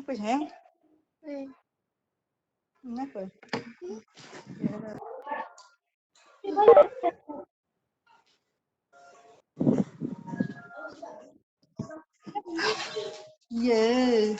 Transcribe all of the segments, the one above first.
Kenapa sayang? Kenapa? Ya.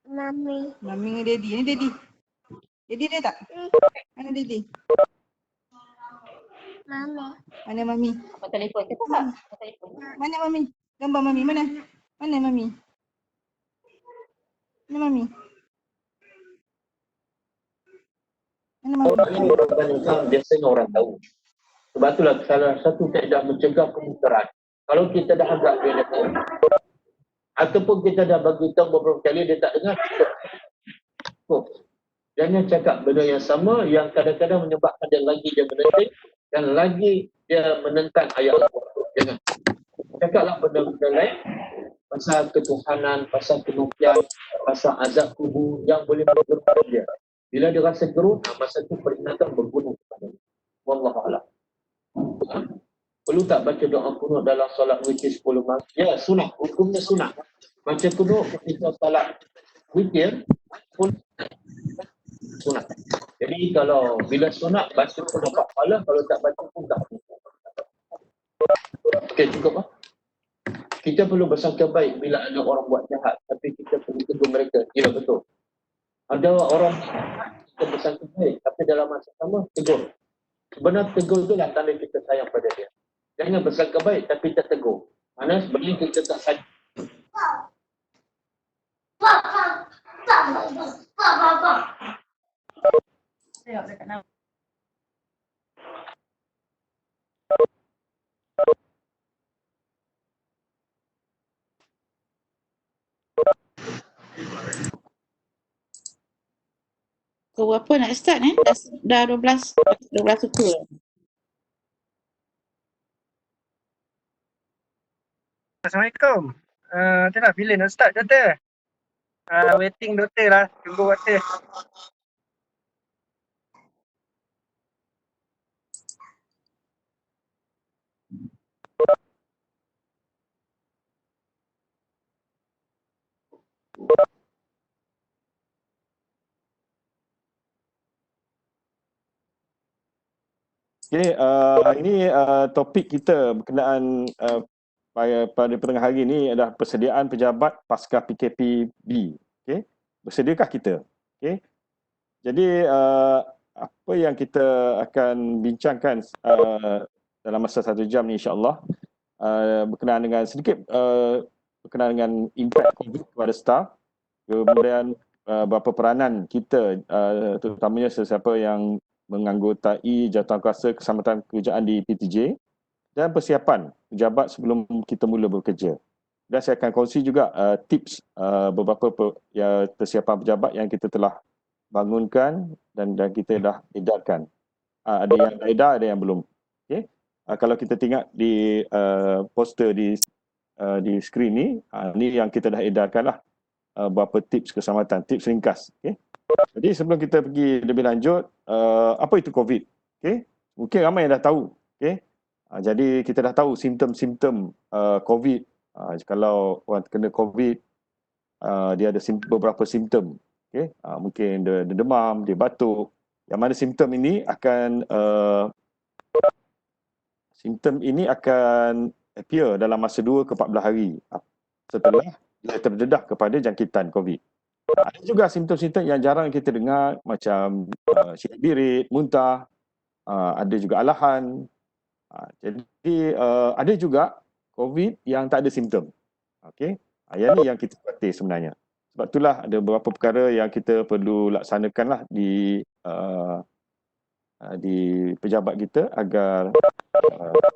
Mami. Mami dengan Daddy. Ini Daddy. Daddy ada tak? Mana Daddy? Mami. Mana Mami? Apa telefon ke tak? Apa telefon? Mana Mami? Gambar Mami mana? Mana Mami? Mana Mami? Mana Mami? Ini kebanyakan biasanya orang tahu. Sebab itulah salah satu kaedah mencegah kemungkaran. Kalau kita dah agak dia dah tahu. Ataupun kita dah bagi tahu beberapa kali dia tak dengar, cukup. Jangan cakap benda yang sama yang kadang-kadang menyebabkan dia menentang dan lagi dia menentang ayat Al-Quran. Jangan. Cakaplah benda-benda lain pasal ketuhanan, pasal kematian, pasal azab kubur yang boleh menggerunkan dia. Bila dia rasa gerun, masa itu peringatan bergunung kepada dia. Wallahu a'lam. Perlu tak baca doa kunut dalam solat witir 10 malam? Ya, sunat. Hukumnya sunat. Baca kunut ketika solat witir pun sunat. Jadi kalau bila sunat, baca pun dapat pahala. Kalau tak baca pun tak. Okey, cukup lah. Kita perlu bersangka baik bila ada orang buat jahat. Tapi kita perlu tegur mereka. Ya, betul. Ada orang kita bersangka baik. Tapi dalam masa sama, tegur. Sebenarnya tegur itulah tanda kita sayang pada dia. Jangan bersangka baik tapi tak tegur. Mana sebenarnya kita tak sayang. Tengok dekat nama. Pukul berapa nak start Dah 12 suku. Assalamualaikum. Itulah bila nak start doktor? Waiting doktor lah. Tunggu doktor. Okay, ini topik kita berkenaan pada pertengahan hari ini adalah persediaan pejabat pasca PKPB. Okay, bersediakah kita? Okay, jadi apa yang kita akan bincangkan dalam masa 1 jam ni insyaAllah berkenaan dengan sedikit berkenaan dengan impact COVID kepada staff, kemudian berapa peranan kita terutamanya sesiapa yang menganggotai jawatankuasa keselamatan kerjaan di PTJ dan persiapan pejabat sebelum kita mula bekerja. Dan saya akan kongsi juga tips beberapa persiapan pejabat yang kita telah bangunkan dan kita dah edarkan. Ada yang dah edar, ada yang belum. Okay? Kalau kita tengok di poster di skrin ni, ni yang kita dah edarkan lah. Beberapa tips keselamatan, tips ringkas. Okay? Jadi sebelum kita pergi lebih lanjut, apa itu COVID? Okay? Mungkin ramai yang dah tahu. Okay? Jadi kita dah tahu simptom-simptom COVID. Kalau orang kena COVID, dia ada beberapa simptom. Okay? Mungkin dia demam, dia batuk. Yang mana simptom ini akan appear dalam masa 2 ke 14 hari setelah dia terdedah kepada jangkitan COVID. Ada juga simptom-simptom yang jarang kita dengar macam syirik birit, muntah, ada juga alahan. Jadi ada juga COVID yang tak ada simptom. Okey. Yang ni yang kita khawatir sebenarnya. Sebab itulah ada beberapa perkara yang kita perlu laksanakanlah di pejabat kita agar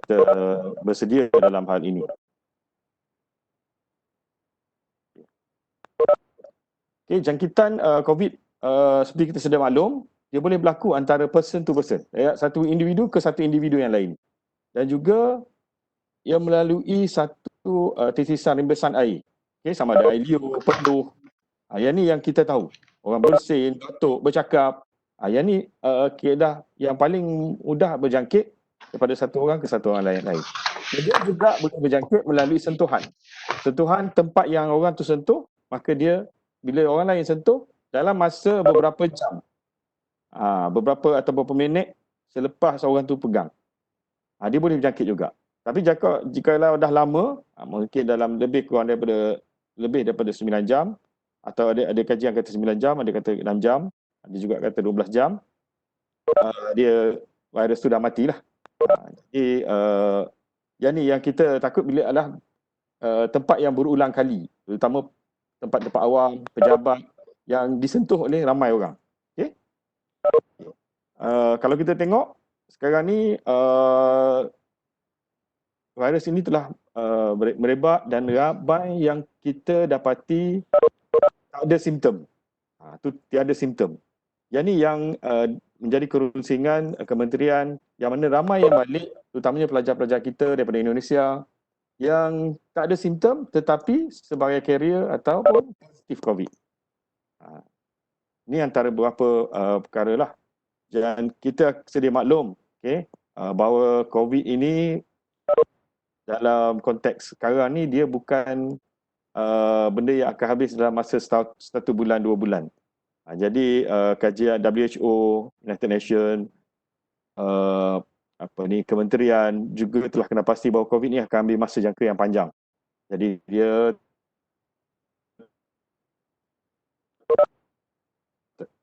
kita bersedia dalam hal ini. Okay, jangkitan COVID seperti kita sedia maklum, dia boleh berlaku antara person to person, satu individu ke satu individu yang lain. Dan juga ia melalui satu titisan rembesan air. Okay, sama ada air liur, peluh. Yang ni yang kita tahu. Orang bersin, batuk, bercakap. Yang ni keadaan yang paling mudah berjangkit daripada satu orang ke satu orang lain. Dia juga boleh berjangkit melalui sentuhan. Sentuhan tempat yang orang tu sentuh, maka dia bila orang lain sentuh dalam masa beberapa jam, beberapa atau beberapa minit selepas orang tu pegang, dia boleh berjangkit juga. Tapi jika dah lama, mungkin dalam lebih daripada 9 jam, atau ada kajian kata 9 jam, ada kata 6 jam, ada juga kata 12 jam, virus tu dah matilah. Jadi yang ni yang kita takut bila adalah tempat yang berulang kali, terutama tempat-tempat awam, pejabat yang disentuh oleh ramai orang. Okay? Kalau kita tengok sekarang ni virus ini telah merebak dan ramai yang kita dapati tak ada simptom. Tiada simptom. Yang ni yang menjadi kerusingan kementerian, yang mana ramai yang balik, terutamanya pelajar-pelajar kita daripada Indonesia yang tak ada simptom tetapi sebagai carrier ataupun positif COVID. Ini antara beberapa perkara lah. Dan kita sedia maklum, okay, bahawa COVID ini dalam konteks sekarang ni dia bukan benda yang akan habis dalam masa 1 bulan, 2 bulan. Jadi kajian WHO, United Nations, kementerian juga telah kena pasti bahawa COVID ni akan ambil masa jangka yang panjang. Jadi dia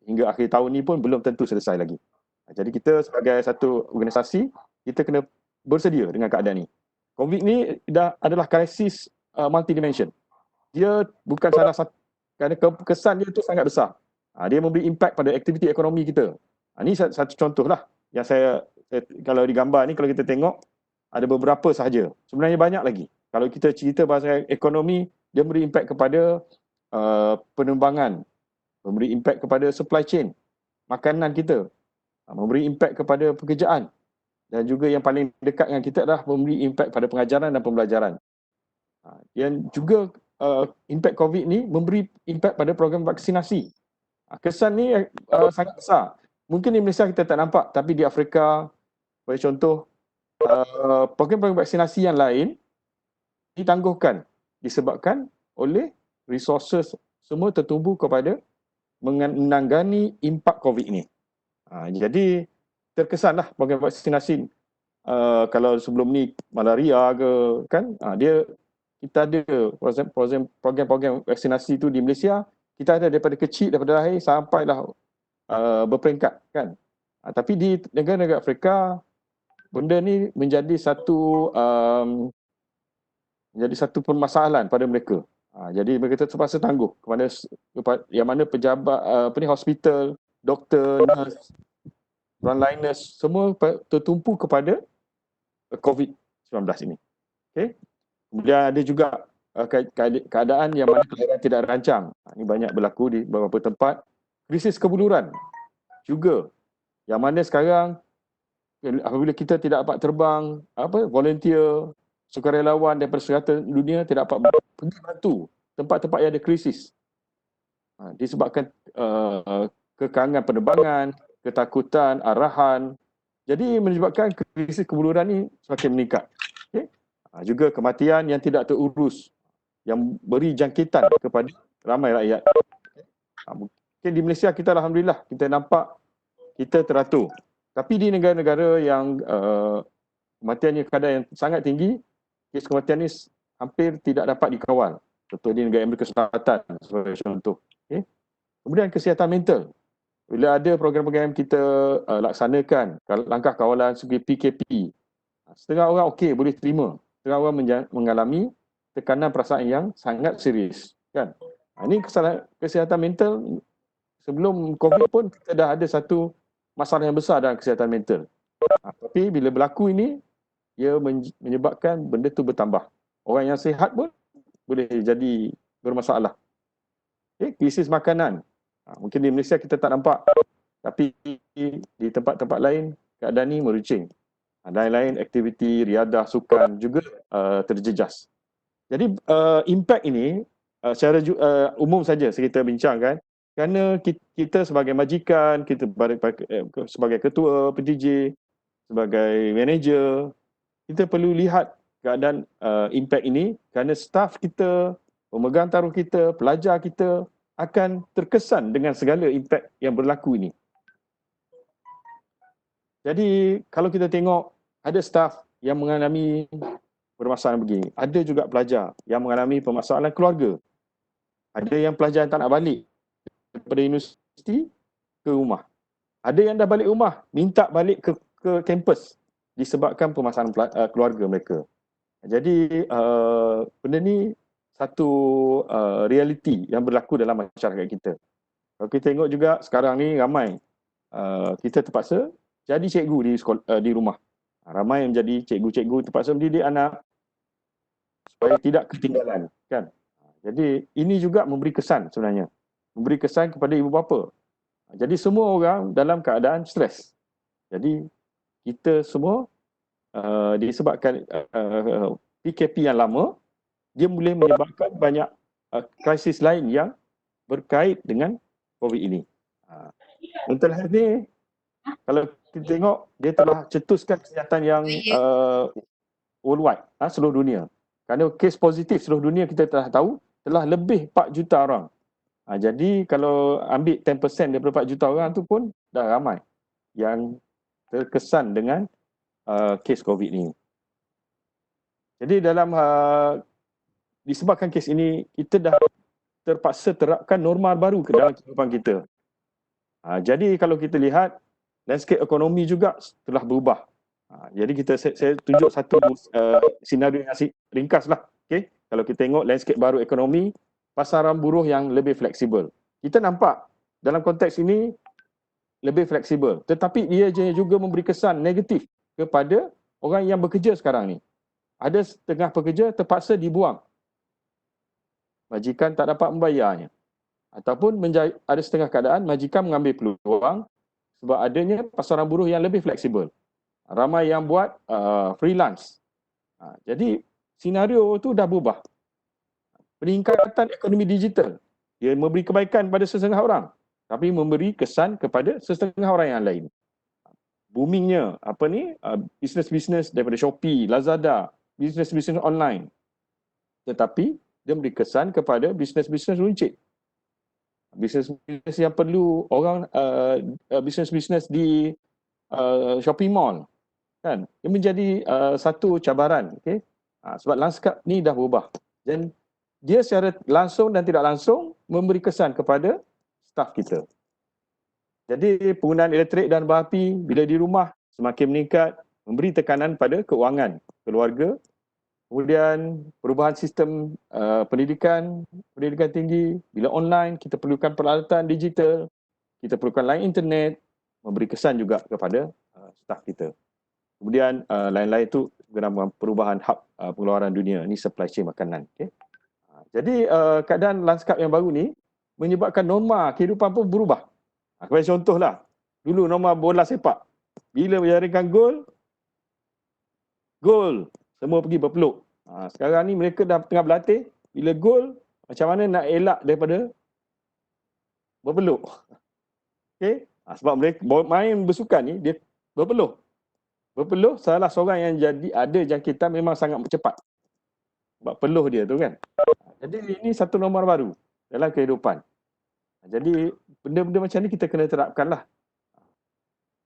hingga akhir tahun ni pun belum tentu selesai lagi. Jadi kita sebagai satu organisasi, kita kena bersedia dengan keadaan ni. COVID ni adalah krisis multidimension. Dia bukan salah satu, kerana kesan dia tu sangat besar. Dia memberi impak pada aktiviti ekonomi kita. Ini satu contoh lah yang saya kalau di gambar ni, kalau kita tengok ada beberapa sahaja. Sebenarnya banyak lagi. Kalau kita cerita pasal ekonomi, dia memberi impak kepada penerbangan, memberi impak kepada supply chain makanan kita, memberi impak kepada pekerjaan, dan juga yang paling dekat dengan kita adalah memberi impak pada pengajaran dan pembelajaran. Yang juga impak COVID ni memberi impak pada program vaksinasi. Kesan ni sangat besar. Mungkin di Malaysia kita tak nampak, tapi di Afrika, sebagai contoh, program-program vaksinasi yang lain ditangguhkan disebabkan oleh resources semua tertumpu kepada menangani impak COVID ni. Jadi terkesanlah program vaksinasi. Kalau sebelum ni malaria ke kan, kita ada program-program vaksinasi tu di Malaysia, kita ada daripada kecil, daripada lahir sampailah berperingkat kan. Tapi di negara-negara Afrika, benda ni menjadi satu permasalahan pada mereka. Jadi mereka terpaksa tangguh kepada yang mana pejabat hospital, doktor, nurse, frontliners semua tertumpu kepada COVID-19 ini. Okay? Kemudian ada juga keadaan yang mana kelahiran tidak rancang. Ini banyak berlaku di beberapa tempat. Krisis kebuluran juga, yang mana sekarang apabila kita tidak dapat terbang, volunteer, sukarelawan daripada seluruh dunia tidak dapat pergi bantu tempat-tempat yang ada krisis. Disebabkan kekangan penerbangan, ketakutan, arahan. Jadi menyebabkan krisis kebuluran ini semakin meningkat. Okay? Juga kematian yang tidak terurus, yang beri jangkitan kepada ramai rakyat. Mungkin di Malaysia kita alhamdulillah, kita nampak kita teratur. Tapi di negara-negara yang kematiannya kadar yang sangat tinggi, kes kematian ini hampir tidak dapat dikawal. Contoh di negara Amerika Selatan sebagai contoh. Okay? Kemudian kesihatan mental. Bila ada program-program kita laksanakan, langkah kawalan segi PKP, setengah orang okey, boleh terima. Setengah orang mengalami tekanan perasaan yang sangat serius. Kan? Ini kesihatan mental, sebelum COVID pun kita dah ada satu masalah yang besar dalam kesihatan mental. Tapi bila berlaku ini, ia menyebabkan benda tu bertambah. Orang yang sihat pun boleh jadi bermasalah. Okay? Krisis makanan. Mungkin di Malaysia kita tak nampak, Tapi di tempat-tempat lain keadaan ni meruncing. Lain-lain aktiviti riadah, sukan juga terjejas. Jadi impact ini secara umum saja kita bincangkan, kerana kita sebagai majikan, kita sebagai ketua PTJ, sebagai manager, kita perlu lihat keadaan impact ini kerana staf kita, pemegang taruh kita, pelajar kita akan terkesan dengan segala impact yang berlaku ini. Jadi kalau kita tengok ada staf yang mengalami permasalahan begini, ada juga pelajar yang mengalami permasalahan keluarga. Ada yang pelajar yang tak nak balik daripada universiti ke rumah. Ada yang dah balik rumah, minta balik ke kampus disebabkan permasalahan keluarga mereka. Jadi benda ni satu realiti yang berlaku dalam masyarakat kita. Kalau kita tengok juga sekarang ni ramai kita terpaksa jadi cikgu di rumah. Ramai yang menjadi cikgu-cikgu terpaksa mendidik anak supaya tidak ketinggalan, kan? Jadi ini juga memberi kesan sebenarnya. Memberi kesan kepada ibu bapa. Jadi semua orang dalam keadaan stres. Jadi kita semua disebabkan PKP yang lama, dia boleh menyebabkan banyak krisis lain yang berkait dengan COVID ini. Mental health ni, kalau kita tengok, dia telah cetuskan kesihatan yang worldwide, seluruh dunia. Kerana kes positif seluruh dunia kita telah tahu, telah lebih 4 juta orang. Jadi kalau ambil 10% daripada 4 juta orang tu pun dah ramai yang terkesan dengan kes COVID ni. Jadi dalam disebabkan kes ini, kita dah terpaksa terapkan norma baru ke dalam kehidupan kita. Jadi kalau kita lihat, landscape ekonomi juga telah berubah. Jadi saya tunjuk satu senario yang ringkas lah. Okay? Kalau kita tengok landscape baru ekonomi, pasaran buruh yang lebih fleksibel. Kita nampak dalam konteks ini lebih fleksibel. Tetapi ia juga memberi kesan negatif kepada orang yang bekerja sekarang ni. Ada setengah pekerja terpaksa dibuang. Majikan tak dapat membayarnya. Ataupun ada setengah keadaan majikan mengambil peluang sebab adanya pasaran buruh yang lebih fleksibel. Ramai yang buat freelance. Jadi senario tu dah berubah. Peningkatan ekonomi digital, dia memberi kebaikan pada setengah orang, tapi memberi kesan kepada setengah orang yang lain. Boomingnya bisnes-bisnes daripada Shopee, Lazada, bisnes-bisnes online. Tetapi dia memberi kesan kepada bisnes-bisnes runcit. Bisnes-bisnes yang perlu orang, bisnes-bisnes di shopping mall, kan? Ia menjadi satu cabaran, okay? Sebab lanskap ni dah berubah. Dan dia secara langsung dan tidak langsung memberi kesan kepada staf kita. Jadi penggunaan elektrik dan berapi bila di rumah semakin meningkat, memberi tekanan pada keuangan keluarga. Kemudian perubahan sistem pendidikan tinggi. Bila online, kita perlukan peralatan digital, kita perlukan line internet, memberi kesan juga kepada staf kita. Kemudian lain-lain itu perubahan hub pengeluaran dunia. Ini supply chain makanan. Okay? Jadi keadaan lanskap yang baru ni menyebabkan norma kehidupan pun berubah. Sebagai contohlah, dulu norma bola sepak. Bila menjaringkan gol, semua pergi berpeluk. Sekarang ni mereka dah tengah berlatih, bila gol, macam mana nak elak daripada berpeluk. Okay? Sebab mereka main bersukan ni, dia berpeluh. Berpeluh salah seorang yang ada jangkitan memang sangat cepat. Sebab peluh dia tu kan. Jadi ini satu norma baru dalam kehidupan. Jadi benda-benda macam ni kita kena terapkan lah.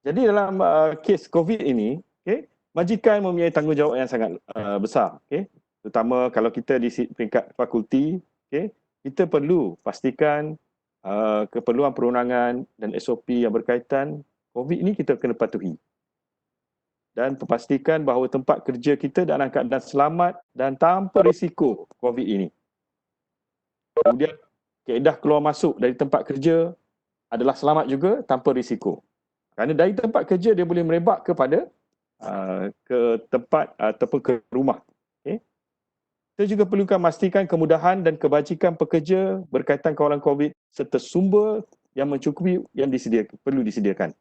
Jadi dalam kes COVID ini, okay, majikan mempunyai tanggungjawab yang sangat besar. Okay? Terutama kalau kita di peringkat fakulti, okay, kita perlu pastikan keperluan perundangan dan SOP yang berkaitan COVID ini kita kena patuhi. Dan pastikan bahawa tempat kerja kita dalam keadaan selamat dan tanpa risiko COVID ini. Kemudian kaedah keluar masuk dari tempat kerja adalah selamat juga tanpa risiko. Kerana dari tempat kerja dia boleh merebak kepada ke tempat ataupun ke rumah. Okay? Kita juga perlukan memastikan kemudahan dan kebajikan pekerja berkaitan kawalan COVID serta sumber yang mencukupi yang perlu disediakan.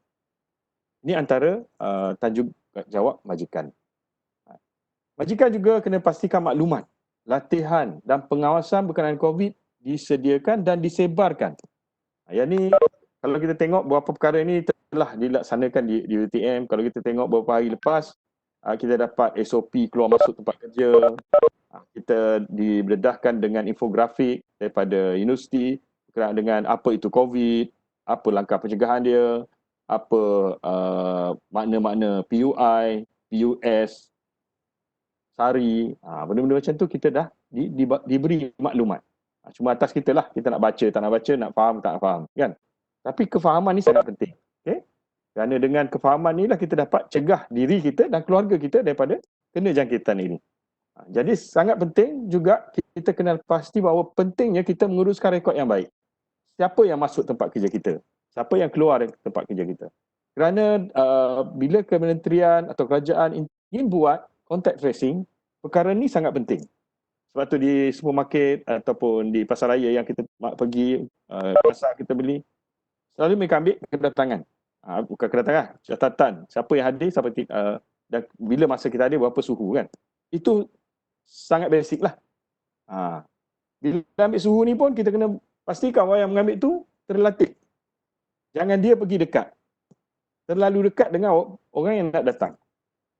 Ini antara tanggungjawab majikan. Majikan juga kena pastikan maklumat, latihan dan pengawasan berkenaan COVID disediakan dan disebarkan. Yang ni kalau kita tengok beberapa perkara ini telah dilaksanakan di UTM. Kalau kita tengok beberapa hari lepas, kita dapat SOP keluar masuk tempat kerja. Kita dibedahkan dengan infografik daripada universiti berkenaan dengan apa itu COVID, apa langkah pencegahan dia, apa makna-makna PUI, PUS, SARI. Benda-benda macam tu kita dah diberi maklumat. Cuma atas kita lah, kita nak baca, tak nak baca, nak faham, tak nak faham, kan? Tapi kefahaman ni sangat penting. Okay? Kerana dengan kefahaman ni lah kita dapat cegah diri kita dan keluarga kita daripada kena jangkitan ini. Jadi sangat penting juga kita kena pasti bahawa pentingnya kita menguruskan rekod yang baik. Siapa yang masuk tempat kerja kita? Siapa yang keluar dari tempat kerja kita? Kerana bila kementerian atau kerajaan ingin buat contact tracing, perkara ni sangat penting. Sebab tu di supermarket ataupun di pasar raya yang kita pergi, pasar kita beli, selalu mereka ambil kedatangan. Bukan kedatangan, catatan. Siapa yang hadir, dan bila masa kita hadir, berapa suhu, kan. Itu sangat basic lah. Bila ambil suhu ni pun, kita kena pastikan orang yang mengambil tu terlatih. Jangan dia pergi dekat. Terlalu dekat dengan orang yang nak datang.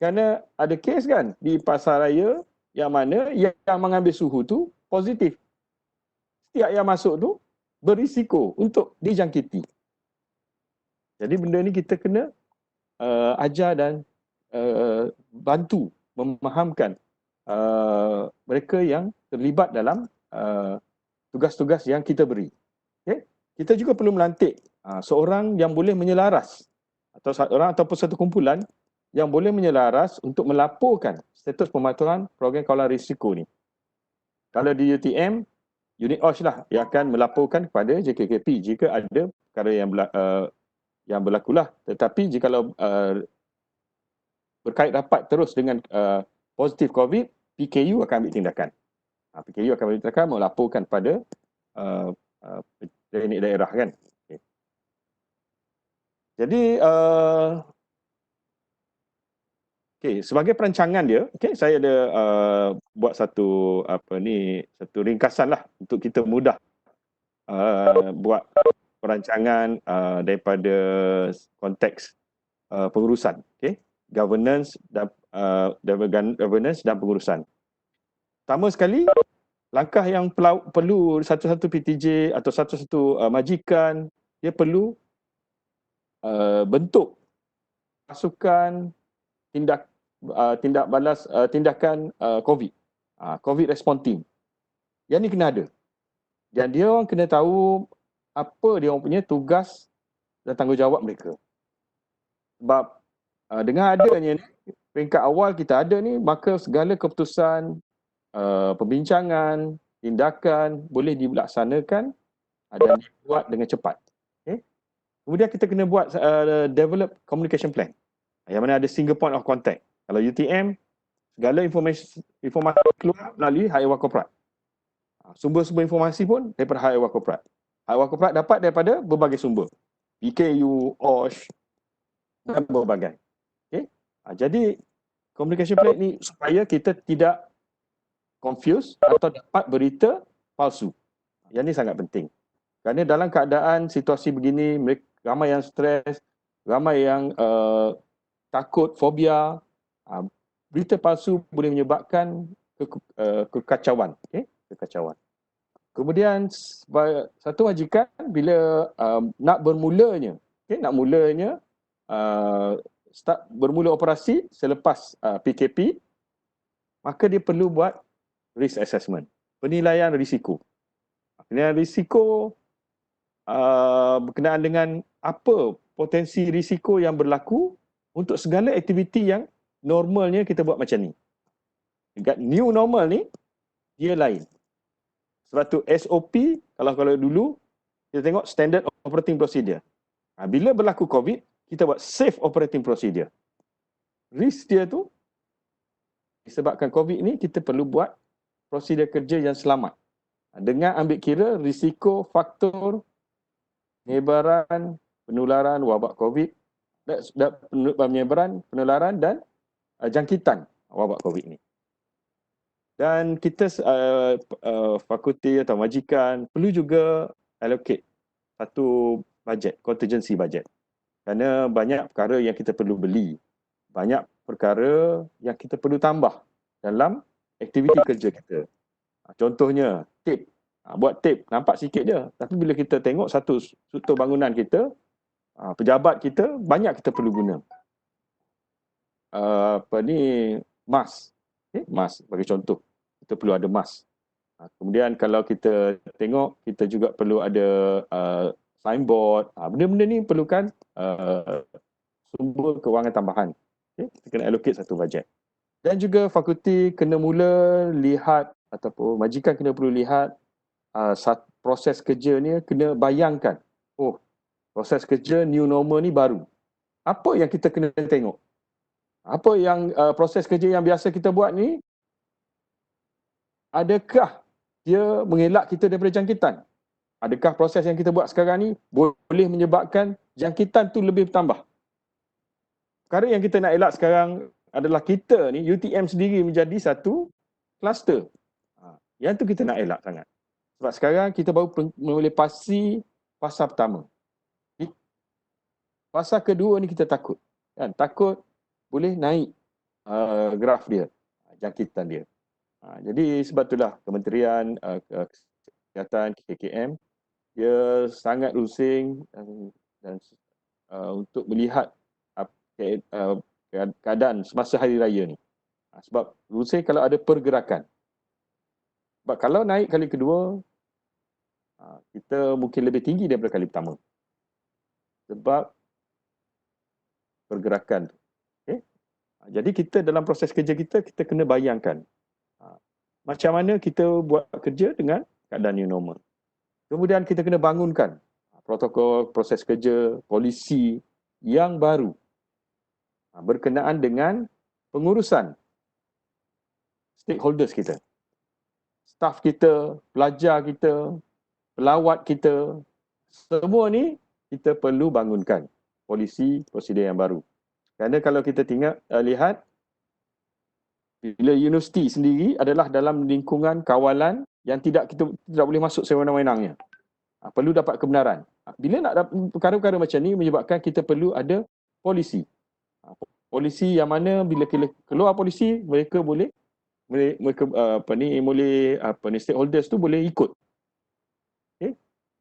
Kerana ada kes kan di pasar raya yang mana yang mengambil suhu tu positif. Setiap yang masuk tu berisiko untuk dijangkiti. Jadi benda ni kita kena ajar dan bantu memahamkan mereka yang terlibat dalam tugas-tugas yang kita beri. Okay? Kita juga perlu melantik seorang yang boleh menyelaras atau seorang ataupun satu kumpulan yang boleh menyelaras untuk melaporkan status pematuhan program kawalan risiko ni. Kalau di UTM, unit OSH lah yang akan melaporkan kepada JKKP jika ada perkara yang berlaku lah. Tetapi jika berkait rapat terus dengan positif COVID, PKU akan ambil tindakan. PKU akan ambil tindakan melaporkan pada teknik daerah, kan. Okay. Jadi sebagai perancangan dia, saya ada buat satu ringkasan lah untuk kita mudah buat perancangan daripada konteks pengurusan, governance dan pengurusan. Pertama sekali, langkah yang perlu satu-satu PTJ atau satu-satu majikan, dia perlu bentuk pasukan tindakan COVID, COVID response team. Yang ni kena ada. Dan dia orang kena tahu apa dia orang punya tugas dan tanggungjawab mereka. Sebab dengan adanya ni, peringkat awal kita ada ni, maka segala keputusan, pembincangan, tindakan boleh dilaksanakan dan dibuat dengan cepat. Okay? Kemudian kita kena buat develop communication plan. Yang mana ada single point of contact. Kalau UTM, segala informasi keluar melalui High Ewan Korporat. Sumber-sumber informasi pun daripada High Ewan Korporat. High Ewan Korporat dapat daripada berbagai sumber. PKU, OSH dan berbagai. Okay? Jadi, communication plan ni supaya kita tidak confuse atau dapat berita palsu. Yang ni sangat penting. Kerana dalam keadaan situasi begini, ramai yang stres, ramai yang takut, fobia, berita palsu boleh menyebabkan kekacauan. Kekacauan. Kemudian satu majikan bila nak bermulanya, bermula operasi selepas PKP, maka dia perlu buat risk assessment, penilaian risiko. Penilaian risiko berkenaan dengan apa potensi risiko yang berlaku untuk segala aktiviti yang normalnya kita buat macam ni. Dekat new normal ni, dia lain. Sebab tu SOP, kalau dulu, kita tengok standard operating procedure. Bila berlaku COVID, kita buat safe operating procedure. Risk dia tu, disebabkan COVID ni, kita perlu buat prosedur kerja yang selamat. Dengan ambil kira risiko faktor penyebaran penularan wabak COVID, penularan dan jangkitan wabak COVID ni. Dan kita fakulti atau majikan perlu juga allocate satu bajet, contingency budget. Kerana banyak perkara yang kita perlu beli, banyak perkara yang kita perlu tambah dalam aktiviti kerja kita. Contohnya, tape. Buat tape, nampak sikit je. Tapi bila kita tengok satu struktur bangunan kita, pejabat kita, banyak kita perlu guna. Mask. Mask bagi contoh. Kita perlu ada mask. Kemudian kalau kita tengok, kita juga perlu ada signboard. Benda-benda ni perlukan sumber kewangan tambahan. Kita kena allocate satu bajet. Dan juga fakulti kena mula lihat ataupun majikan kena perlu lihat proses kerja ni, kena bayangkan, proses kerja new normal ni baru. Apa yang kita kena tengok? Apa yang proses kerja yang biasa kita buat ni, adakah dia mengelak kita daripada jangkitan? Adakah proses yang kita buat sekarang ni boleh menyebabkan jangkitan tu lebih bertambah? Perkara yang kita nak elak sekarang adalah kita ni, UTM sendiri menjadi satu kluster. Yang tu kita nak elak sangat. Sebab sekarang kita baru melepasi fasa pertama. Fasa kedua ni kita takut. Kan? Takut boleh naik graf dia, jangkitan dia. Jadi sebab itulah Kementerian Kesihatan KKM dia sangat rusing dan untuk melihat keadaan semasa hari raya ni. Sebab rusing kalau ada pergerakan. Sebab kalau naik kali kedua, kita mungkin lebih tinggi daripada kali pertama. Sebab pergerakan tu. Okay? Jadi kita dalam proses kerja kita kena bayangkan macam mana kita buat kerja dengan keadaan new normal. Kemudian kita kena bangunkan protokol, proses kerja, polisi yang baru berkenaan dengan pengurusan stakeholders kita. Staff kita, pelajar kita, pelawat kita, semua ni kita perlu bangunkan polisi, prosedur yang baru. Kerana kalau kita lihat, bila universiti sendiri adalah dalam lingkungan kawalan yang tidak boleh masuk sewenang-wenangnya. Perlu dapat kebenaran. Bila nak dapat perkara-perkara macam ni menyebabkan kita perlu ada polisi. Polisi yang mana bila keluar polisi, mereka boleh stakeholders tu boleh ikut. Okay?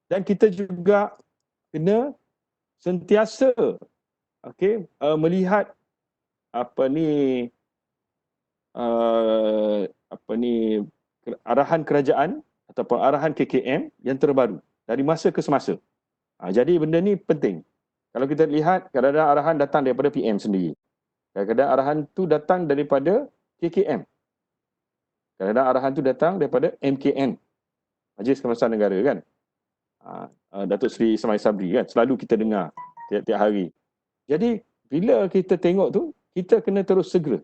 Dan kita juga kena sentiasa melihat arahan kerajaan ataupun arahan KKM yang terbaru dari masa ke semasa. Jadi benda ni penting. Kalau kita lihat, kadang-kadang arahan datang daripada PM sendiri. Kadang-kadang arahan tu datang daripada KKM. Kadang-kadang arahan tu datang daripada MKN, Majlis Kemaslahatan Negara kan. Datuk Seri Ismail Sabri kan, selalu kita dengar tiap-tiap hari. Jadi bila kita tengok tu, kita kena terus segera.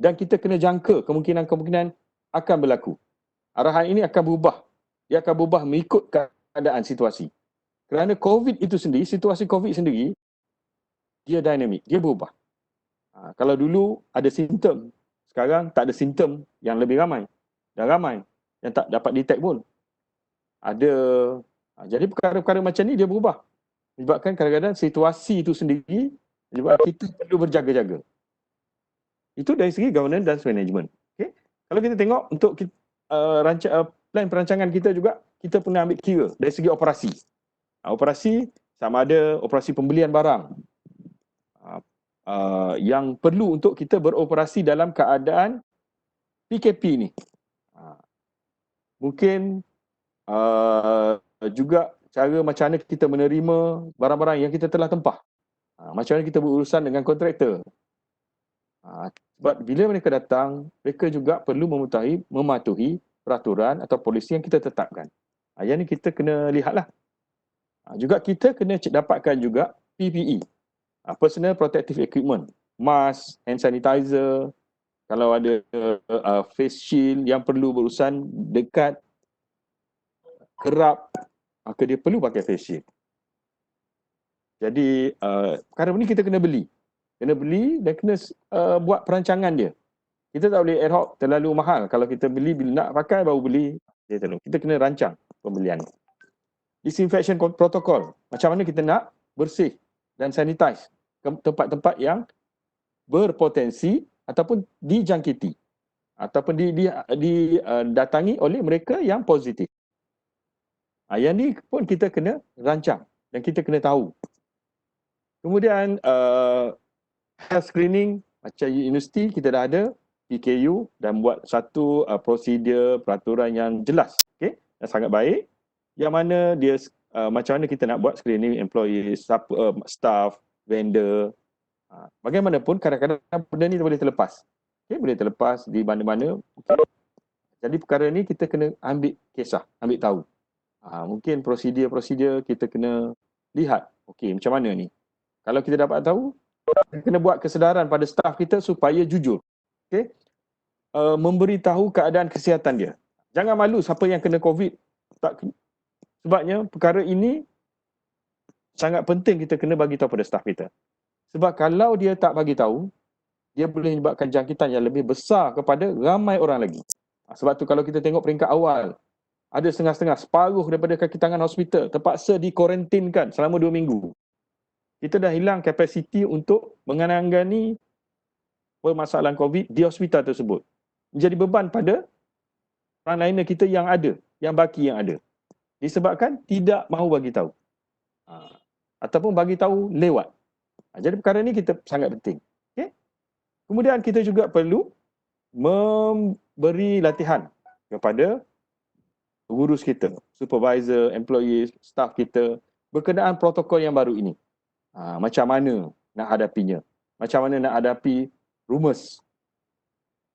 Dan kita kena jangka kemungkinan-kemungkinan akan berlaku. Arahan ini akan berubah. Dia akan berubah mengikut keadaan situasi. Kerana COVID itu sendiri, situasi COVID sendiri, dia dinamik, dia berubah. Kalau dulu ada simptom, sekarang tak ada simptom yang lebih ramai. Dan ramai yang tak dapat detect pun. Jadi perkara-perkara macam ni dia berubah. Menyebabkan kadang-kadang situasi itu sendiri menyebabkan kita perlu berjaga-jaga. Itu dari segi governance dan management. Okay? Kalau kita tengok untuk plan perancangan kita juga, kita pernah ambil kira dari segi operasi. Operasi sama ada operasi pembelian barang yang perlu untuk kita beroperasi dalam keadaan PKP ni. Mungkin juga cara macam mana kita menerima barang-barang yang kita telah tempah. Macam mana kita berurusan dengan kontraktor. Sebab bila mereka datang, mereka juga perlu mematuhi peraturan atau polisi yang kita tetapkan. Yang ni kita kena lihatlah. Juga kita kena dapatkan juga PPE, Personal Protective Equipment, mask, hand sanitizer, kalau ada face shield yang perlu berurusan dekat, kerap, maka dia perlu pakai face shield. Jadi perkara ni kita kena beli. Kena beli dan kena buat perancangan dia. Kita tak boleh ad hoc, terlalu mahal. Kalau kita beli, bila nak pakai baru beli. Kita kena rancang pembelian. Disinfection protocol. Macam mana kita nak bersih dan sanitize tempat-tempat yang berpotensi ataupun dijangkiti ataupun didatangi oleh mereka yang positif. Yang ni pun kita kena rancang dan kita kena tahu. Kemudian health screening, macam universiti kita dah ada PKU dan buat satu prosedur peraturan yang jelas, okey, yang sangat baik, yang mana dia macam mana kita nak buat screening employee, staff, vendor. Bagaimanapun kadang-kadang benda ni boleh terlepas. Okay, boleh terlepas di mana-mana. Okay. Jadi perkara ni kita kena ambil kisah, ambil tahu. Mungkin prosedur kita kena lihat, okey, macam mana ni. Kalau kita dapat tahu, kita kena buat kesedaran pada staf kita supaya jujur. Okay. Memberitahu keadaan kesihatan dia. Jangan malu siapa yang kena COVID. Sebabnya perkara ini sangat penting kita kena bagi tahu pada staf kita. Sebab kalau dia tak bagi tahu, dia boleh menyebabkan jangkitan yang lebih besar kepada ramai orang lagi. Sebab tu kalau kita tengok peringkat awal, ada setengah-setengah, separuh daripada kaki tangan hospital terpaksa dikuarantinkan selama 2 minggu. Kita dah hilang kapasiti untuk menangani permasalahan COVID di hospital tersebut. Menjadi beban pada frontliner kita yang ada, yang baki yang ada. Disebabkan tidak mahu bagi tahu. Ataupun bagi tahu lewat. Jadi perkara ni kita sangat penting. Okay? Kemudian kita juga perlu memberi latihan kepada pengurus kita, supervisor, employee, staff kita berkenaan protokol yang baru ini. Macam mana nak hadapinya? Macam mana nak hadapi rumors,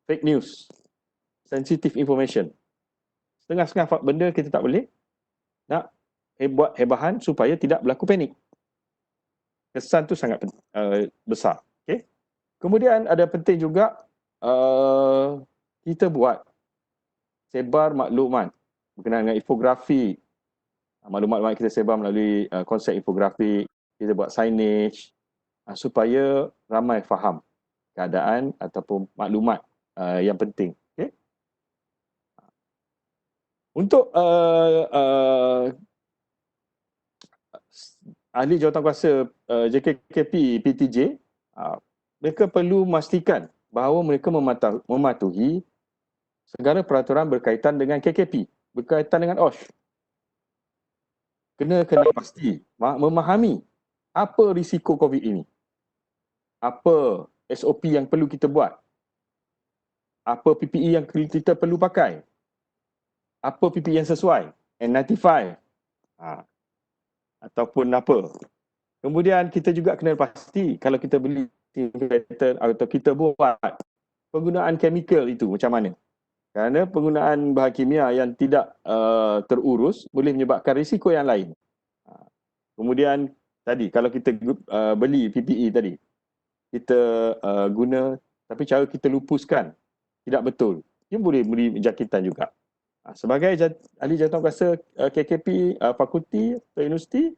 fake news, sensitive information. Setengah-setengah benda kita tak boleh nak buat hebahan supaya tidak berlaku panik. Kesan tu sangat besar. Okay? Kemudian ada penting juga kita buat sebar maklumat berkenaan dengan infografi. Maklumat-maklumat kita sebar melalui konsep infografi. Kita buat signage supaya ramai faham keadaan ataupun maklumat yang penting. Okay? Untuk ahli jawatankuasa JKKP PTJ, mereka perlu memastikan bahawa mereka mematuhi segala peraturan berkaitan dengan KKP, berkaitan dengan OSH. Kena pasti memahami apa risiko COVID ini, apa SOP yang perlu kita buat, apa PPE yang kita perlu pakai, apa PPE yang sesuai, N95 ataupun apa. Kemudian kita juga kena pasti kalau kita beli atau kita buat penggunaan chemical itu macam mana. Kerana penggunaan bahan kimia yang tidak terurus boleh menyebabkan risiko yang lain. Kemudian tadi kalau kita beli PPE tadi, kita guna tapi cara kita lupuskan tidak betul, dia boleh beri jangkitan juga. Sebagai ahli jawatankuasa KKP fakulti atau universiti,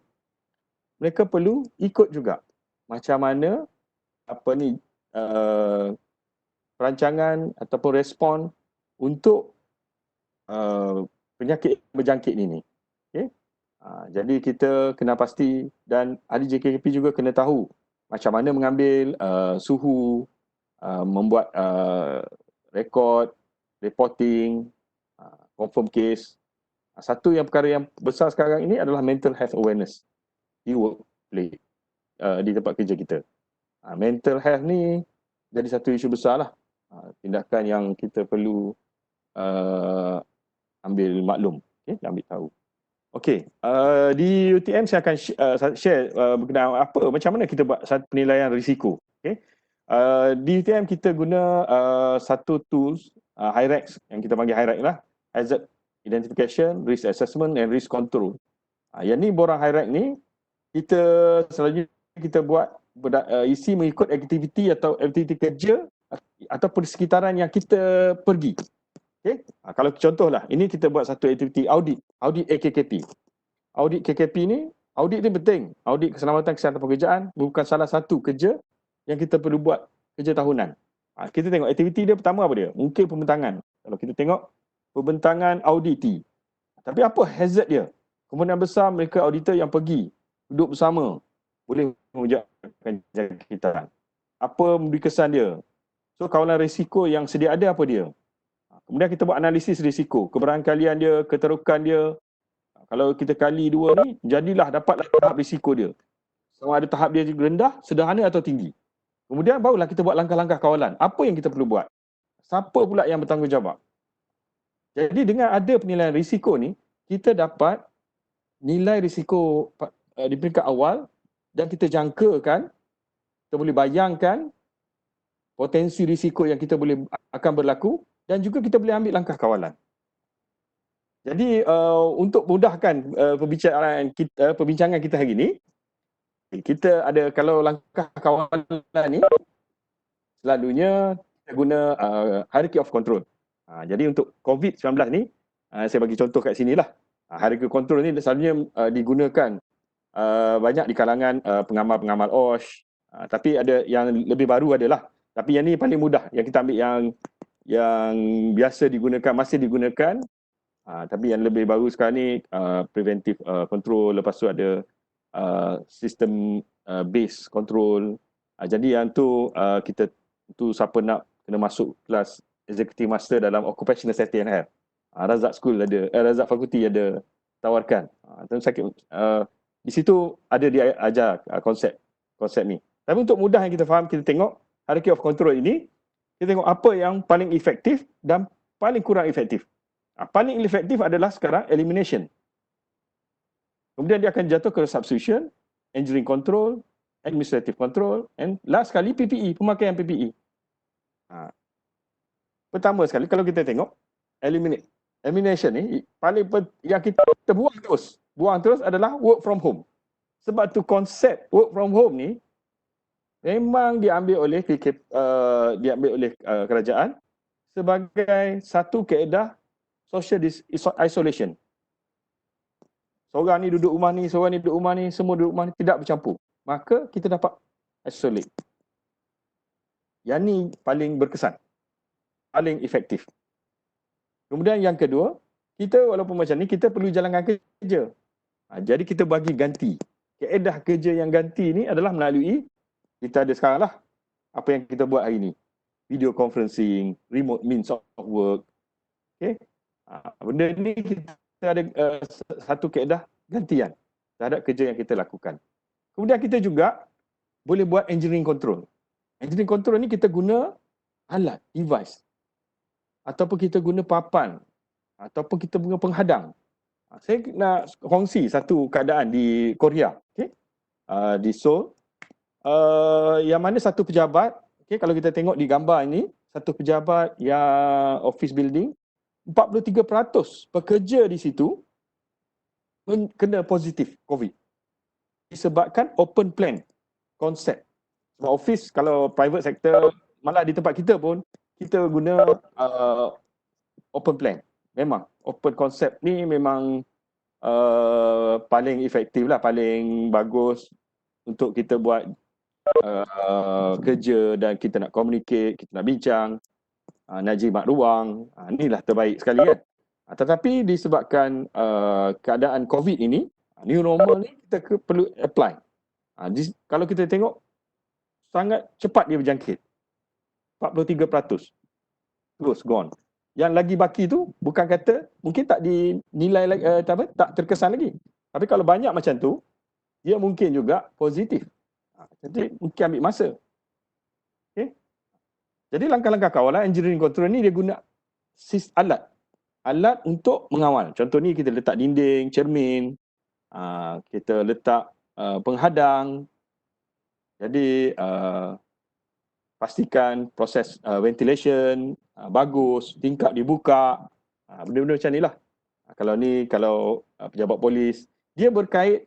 mereka perlu ikut juga macam mana perancangan ataupun respon untuk penyakit berjangkit ini. Okay? Jadi kita kena pasti dan ahli JKKP juga kena tahu macam mana mengambil suhu, membuat rekod, reporting, confirm case. Satu yang perkara yang besar sekarang ini adalah mental health awareness di workplace, di tempat kerja kita. Mental health ni jadi satu isu besar lah. Tindakan yang kita perlu ambil maklum, okay? Ambil tahu. Okey, di UTM saya akan share berkenaan macam mana kita buat satu penilaian risiko. Okay? Di UTM kita guna satu tools, HIREX, yang kita panggil HIREX lah, Hazard Identification, Risk Assessment and Risk Control. Yang ni borang HIREX ni, kita selalunya kita buat isi mengikut aktiviti atau aktiviti kerja ataupun sekitaran yang kita pergi. Okay? Kalau contohlah, ini kita buat satu aktiviti audit AKKP. audit KKP ni, audit ni penting. Audit keselamatan kesihatan pekerjaan bukan salah satu kerja yang kita perlu buat kerja tahunan. Kita tengok aktiviti dia pertama apa dia? Mungkin pembentangan. Kalau kita tengok pembentangan auditi. Tapi apa hazard dia? Kemungkinan besar mereka auditor yang pergi duduk bersama boleh mewujudkan jangkitan. Apa memberi kesan dia? So kawalan risiko yang sedia ada apa dia? Kemudian kita buat analisis risiko, keberangkalian dia, keterukan dia. Kalau kita kali 2 ni, jadilah dapatlah tahap risiko dia. Sama ada tahap dia rendah, sederhana atau tinggi. Kemudian barulah kita buat langkah-langkah kawalan. Apa yang kita perlu buat? Siapa pula yang bertanggungjawab? Jadi dengan ada penilaian risiko ni, kita dapat nilai risiko di peringkat awal dan kita jangkakan, kita boleh bayangkan potensi risiko yang kita boleh akan berlaku dan juga kita boleh ambil langkah kawalan. Jadi untuk mudahkan perbincangan kita hari ini, kita ada, kalau langkah kawalan ni selalunya kita guna hierarchy of control. Jadi untuk COVID-19 ni, saya bagi contoh kat sini lah. Hierarchy of control ni selalunya digunakan banyak di kalangan pengamal-pengamal OSH. Tapi ada yang lebih baru adalah. Tapi yang ni paling mudah. Yang kita ambil yang biasa digunakan, masih digunakan. Tapi yang lebih baru sekarang ni preventive control, lepas tu ada sistem base control. Jadi yang tu kita tu siapa nak kena masuk kelas executive master dalam occupational safety and health. Razak School ada, Razak Fakulti ada tawarkan. Di situ ada diajar konsep ni. Tapi untuk mudah yang kita faham, kita tengok hierarchy of control ini, kita tengok apa yang paling efektif dan paling kurang efektif. Paling efektif adalah sekarang elimination. Kemudian dia akan jatuh ke substitution, engineering control, administrative control, and last sekali PPE, pemakaian PPE. Pertama sekali kalau kita tengok elimination ni paling yang kita buang terus adalah work from home. Sebab tu konsep work from home ni memang diambil oleh kerajaan sebagai satu kaedah social isolation. Seorang ni duduk rumah ni, seorang ni duduk rumah ni, semua duduk rumah ni, tidak bercampur. Maka kita dapat isolate. Yang ni paling berkesan, paling efektif. Kemudian yang kedua, kita walaupun macam ni, kita perlu jalankan kerja. Jadi kita bagi ganti. Kaedah kerja yang ganti ni adalah melalui, kita ada sekarang lah, apa yang kita buat hari ni. Video conferencing, remote means of work. Okay? Benda ni kita ada satu kaedah gantian terhadap kerja yang kita lakukan. Kemudian kita juga boleh buat engineering control. Engineering control ni kita guna alat, device. Ataupun kita guna papan. Ataupun kita guna penghadang. Saya nak kongsi satu keadaan di Korea. Okay? Di Seoul. Yang mana satu pejabat, okay, kalau kita tengok di gambar ini, satu pejabat yang office building, 43% pekerja di situ kena positif COVID. Disebabkan open plan konsep. Sebab office kalau private sector, malah di tempat kita pun, kita guna open plan. Memang open concept ni memang paling efektif lah, paling bagus untuk kita buat kerja dan kita nak communicate, kita nak bincang, nak jimat ruang, inilah terbaik sekali kan. Tetapi disebabkan keadaan COVID ini, new normal ni kita perlu apply. Kalau kita tengok, sangat cepat dia berjangkit. 43%. Terus gone. Yang lagi baki tu, bukan kata, mungkin tak dinilai lagi, tak terkesan lagi. Tapi kalau banyak macam tu, dia mungkin juga positif. Jadi mungkin ambil masa. Okay? Jadi langkah-langkah kawalan engineering control ni dia guna alat untuk mengawal. Contoh ni kita letak dinding, cermin, kita letak penghadang. Jadi pastikan proses ventilation bagus, tingkap dibuka. Benda-benda macam ni lah. Kalau pejabat polis, dia berkait,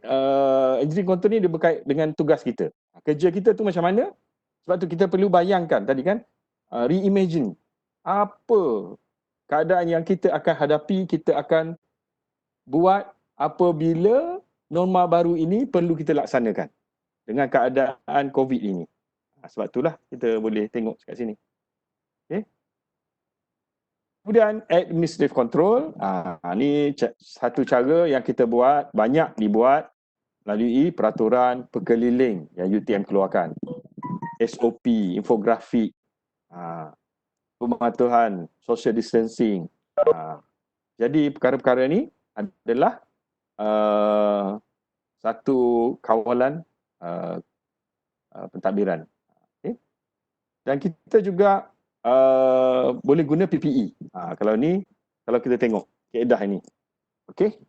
engineering control ni dia berkait dengan tugas kita. Kerja kita tu macam mana? Sebab tu kita perlu bayangkan tadi kan, reimagine apa keadaan yang kita akan hadapi, kita akan buat apabila norma baru ini perlu kita laksanakan dengan keadaan COVID ini. Sebab itulah kita boleh tengok kat sini. Okay. Kemudian administrative control, ni satu cara yang kita buat, banyak dibuat melalui peraturan pekeliling yang UTM keluarkan. SOP, infografik, pematuhan, social distancing. Jadi perkara-perkara ni adalah satu kawalan pentadbiran. Okay. Dan kita juga boleh guna PPE. Kalau kita tengok kaedah ini. Okey.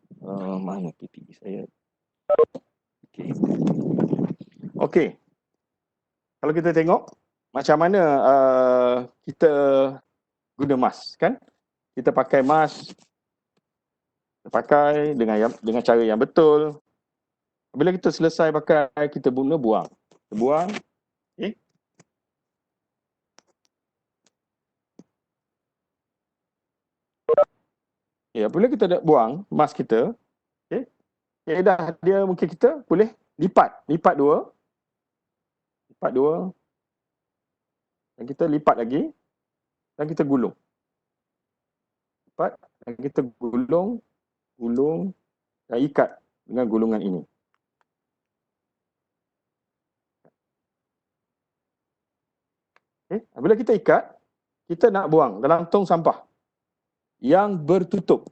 Mana PPE saya? Okey. Okey. Kalau kita tengok macam mana kita guna mask, kan? Kita pakai mask, kita pakai dengan cara yang betul. Bila kita selesai pakai, kita buang. Kita buang. Okey. Ya, bila kita dah buang mask kita, okey. Kaedah dia mungkin kita boleh lipat dua. Dan kita lipat lagi dan kita gulung. Lipat dan kita gulung dan ikat dengan gulungan ini. Okay. Bila kita ikat, kita nak buang dalam tong sampah yang bertutup.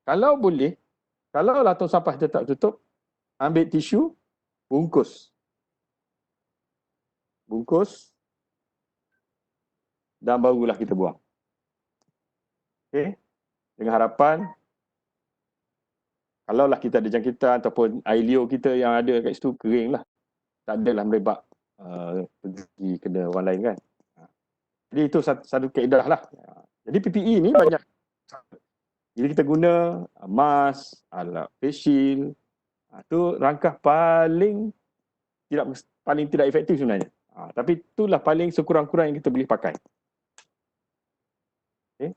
Kalau boleh, kalau tong sampah kita tak tutup, ambil tisu, bungkus dan barulah kita buang. Okey. Dengan harapan kalaulah kita ada jangkitan ataupun air liur kita yang ada kat situ kering lah. Tak adalah merebak pergi kena orang lain, kan. Jadi itu satu kaedah lah. Jadi PPE ni banyak. Jadi kita guna mask, alat face shield. Itu langkah paling tidak efektif sebenarnya. Tapi itulah paling sekurang-kurang yang kita boleh pakai. Okay.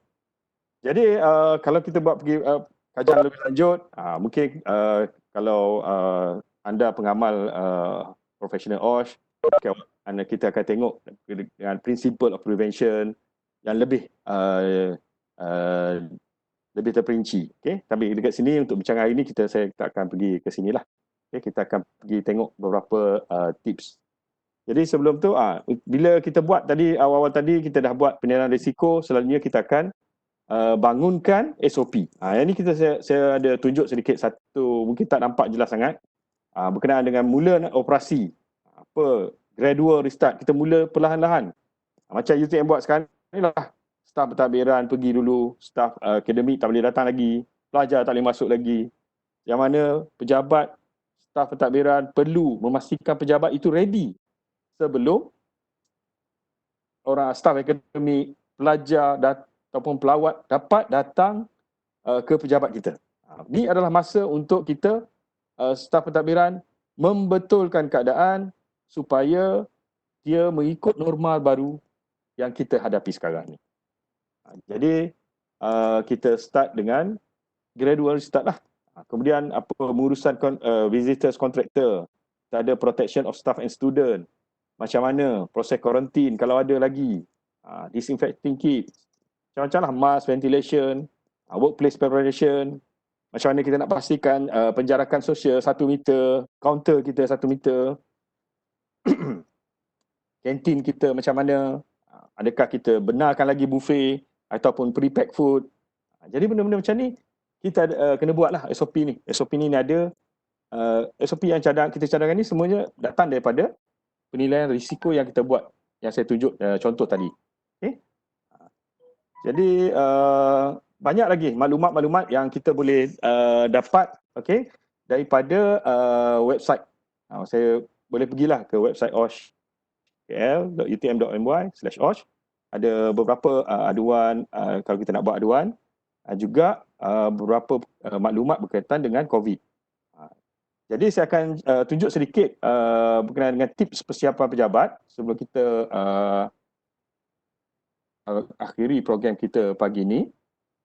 Jadi kalau kita buat pergi kajian lebih lanjut, mungkin kalau anda pengamal professional OSH, kita akan tengok dengan principle of prevention yang lebih terperinci. Okay? Tapi dekat sini untuk bincang hari ini saya tak akan pergi ke sinilah. Okay? Kita akan pergi tengok beberapa tips. Jadi sebelum tu, bila kita buat tadi, awal-awal tadi kita dah buat penilaian risiko, selanjutnya kita akan bangunkan SOP. Yang ni saya ada tunjuk sedikit satu, mungkin tak nampak jelas sangat. Berkenaan dengan mula operasi. Gradual restart. Kita mula perlahan-lahan. Macam UTM buat sekarang ni lah. Staf pentadbiran pergi dulu, staf akademik tak boleh datang lagi, pelajar tak boleh masuk lagi. Yang mana pejabat, staf pentadbiran perlu memastikan pejabat itu ready sebelum orang staf akademik, pelajar ataupun pelawat dapat datang ke pejabat kita. Ini adalah masa untuk kita staf pentadbiran membetulkan keadaan supaya dia mengikut normal baru yang kita hadapi sekarang ni. Jadi kita start dengan gradual start lah. Kemudian pengurusan visitors contractor, kita ada protection of staff and student. Macam mana proses karantin kalau ada lagi, disinfecting kit, macam-macam lah, mask, ventilation, workplace preparation, macam mana kita nak pastikan penjarakan sosial 1 meter, kaunter kita 1 meter, kantin kita macam mana, adakah kita benarkan lagi buffet ataupun pre-pack food. Jadi benda-benda macam ni kita kena buat lah SOP ni. SOP ni ada SOP yang kita cadangkan ni semuanya datang daripada penilaian risiko yang kita buat, yang saya tunjuk contoh tadi. Okay? Jadi banyak lagi maklumat-maklumat yang kita boleh dapat, okay, daripada website. Saya boleh pergilah ke website osh.utm.my/osh. Ada beberapa aduan, kalau kita nak buat aduan, juga beberapa maklumat berkaitan dengan COVID. Jadi saya akan tunjuk sedikit berkenaan dengan tips persiapan pejabat sebelum kita akhiri program kita pagi ini.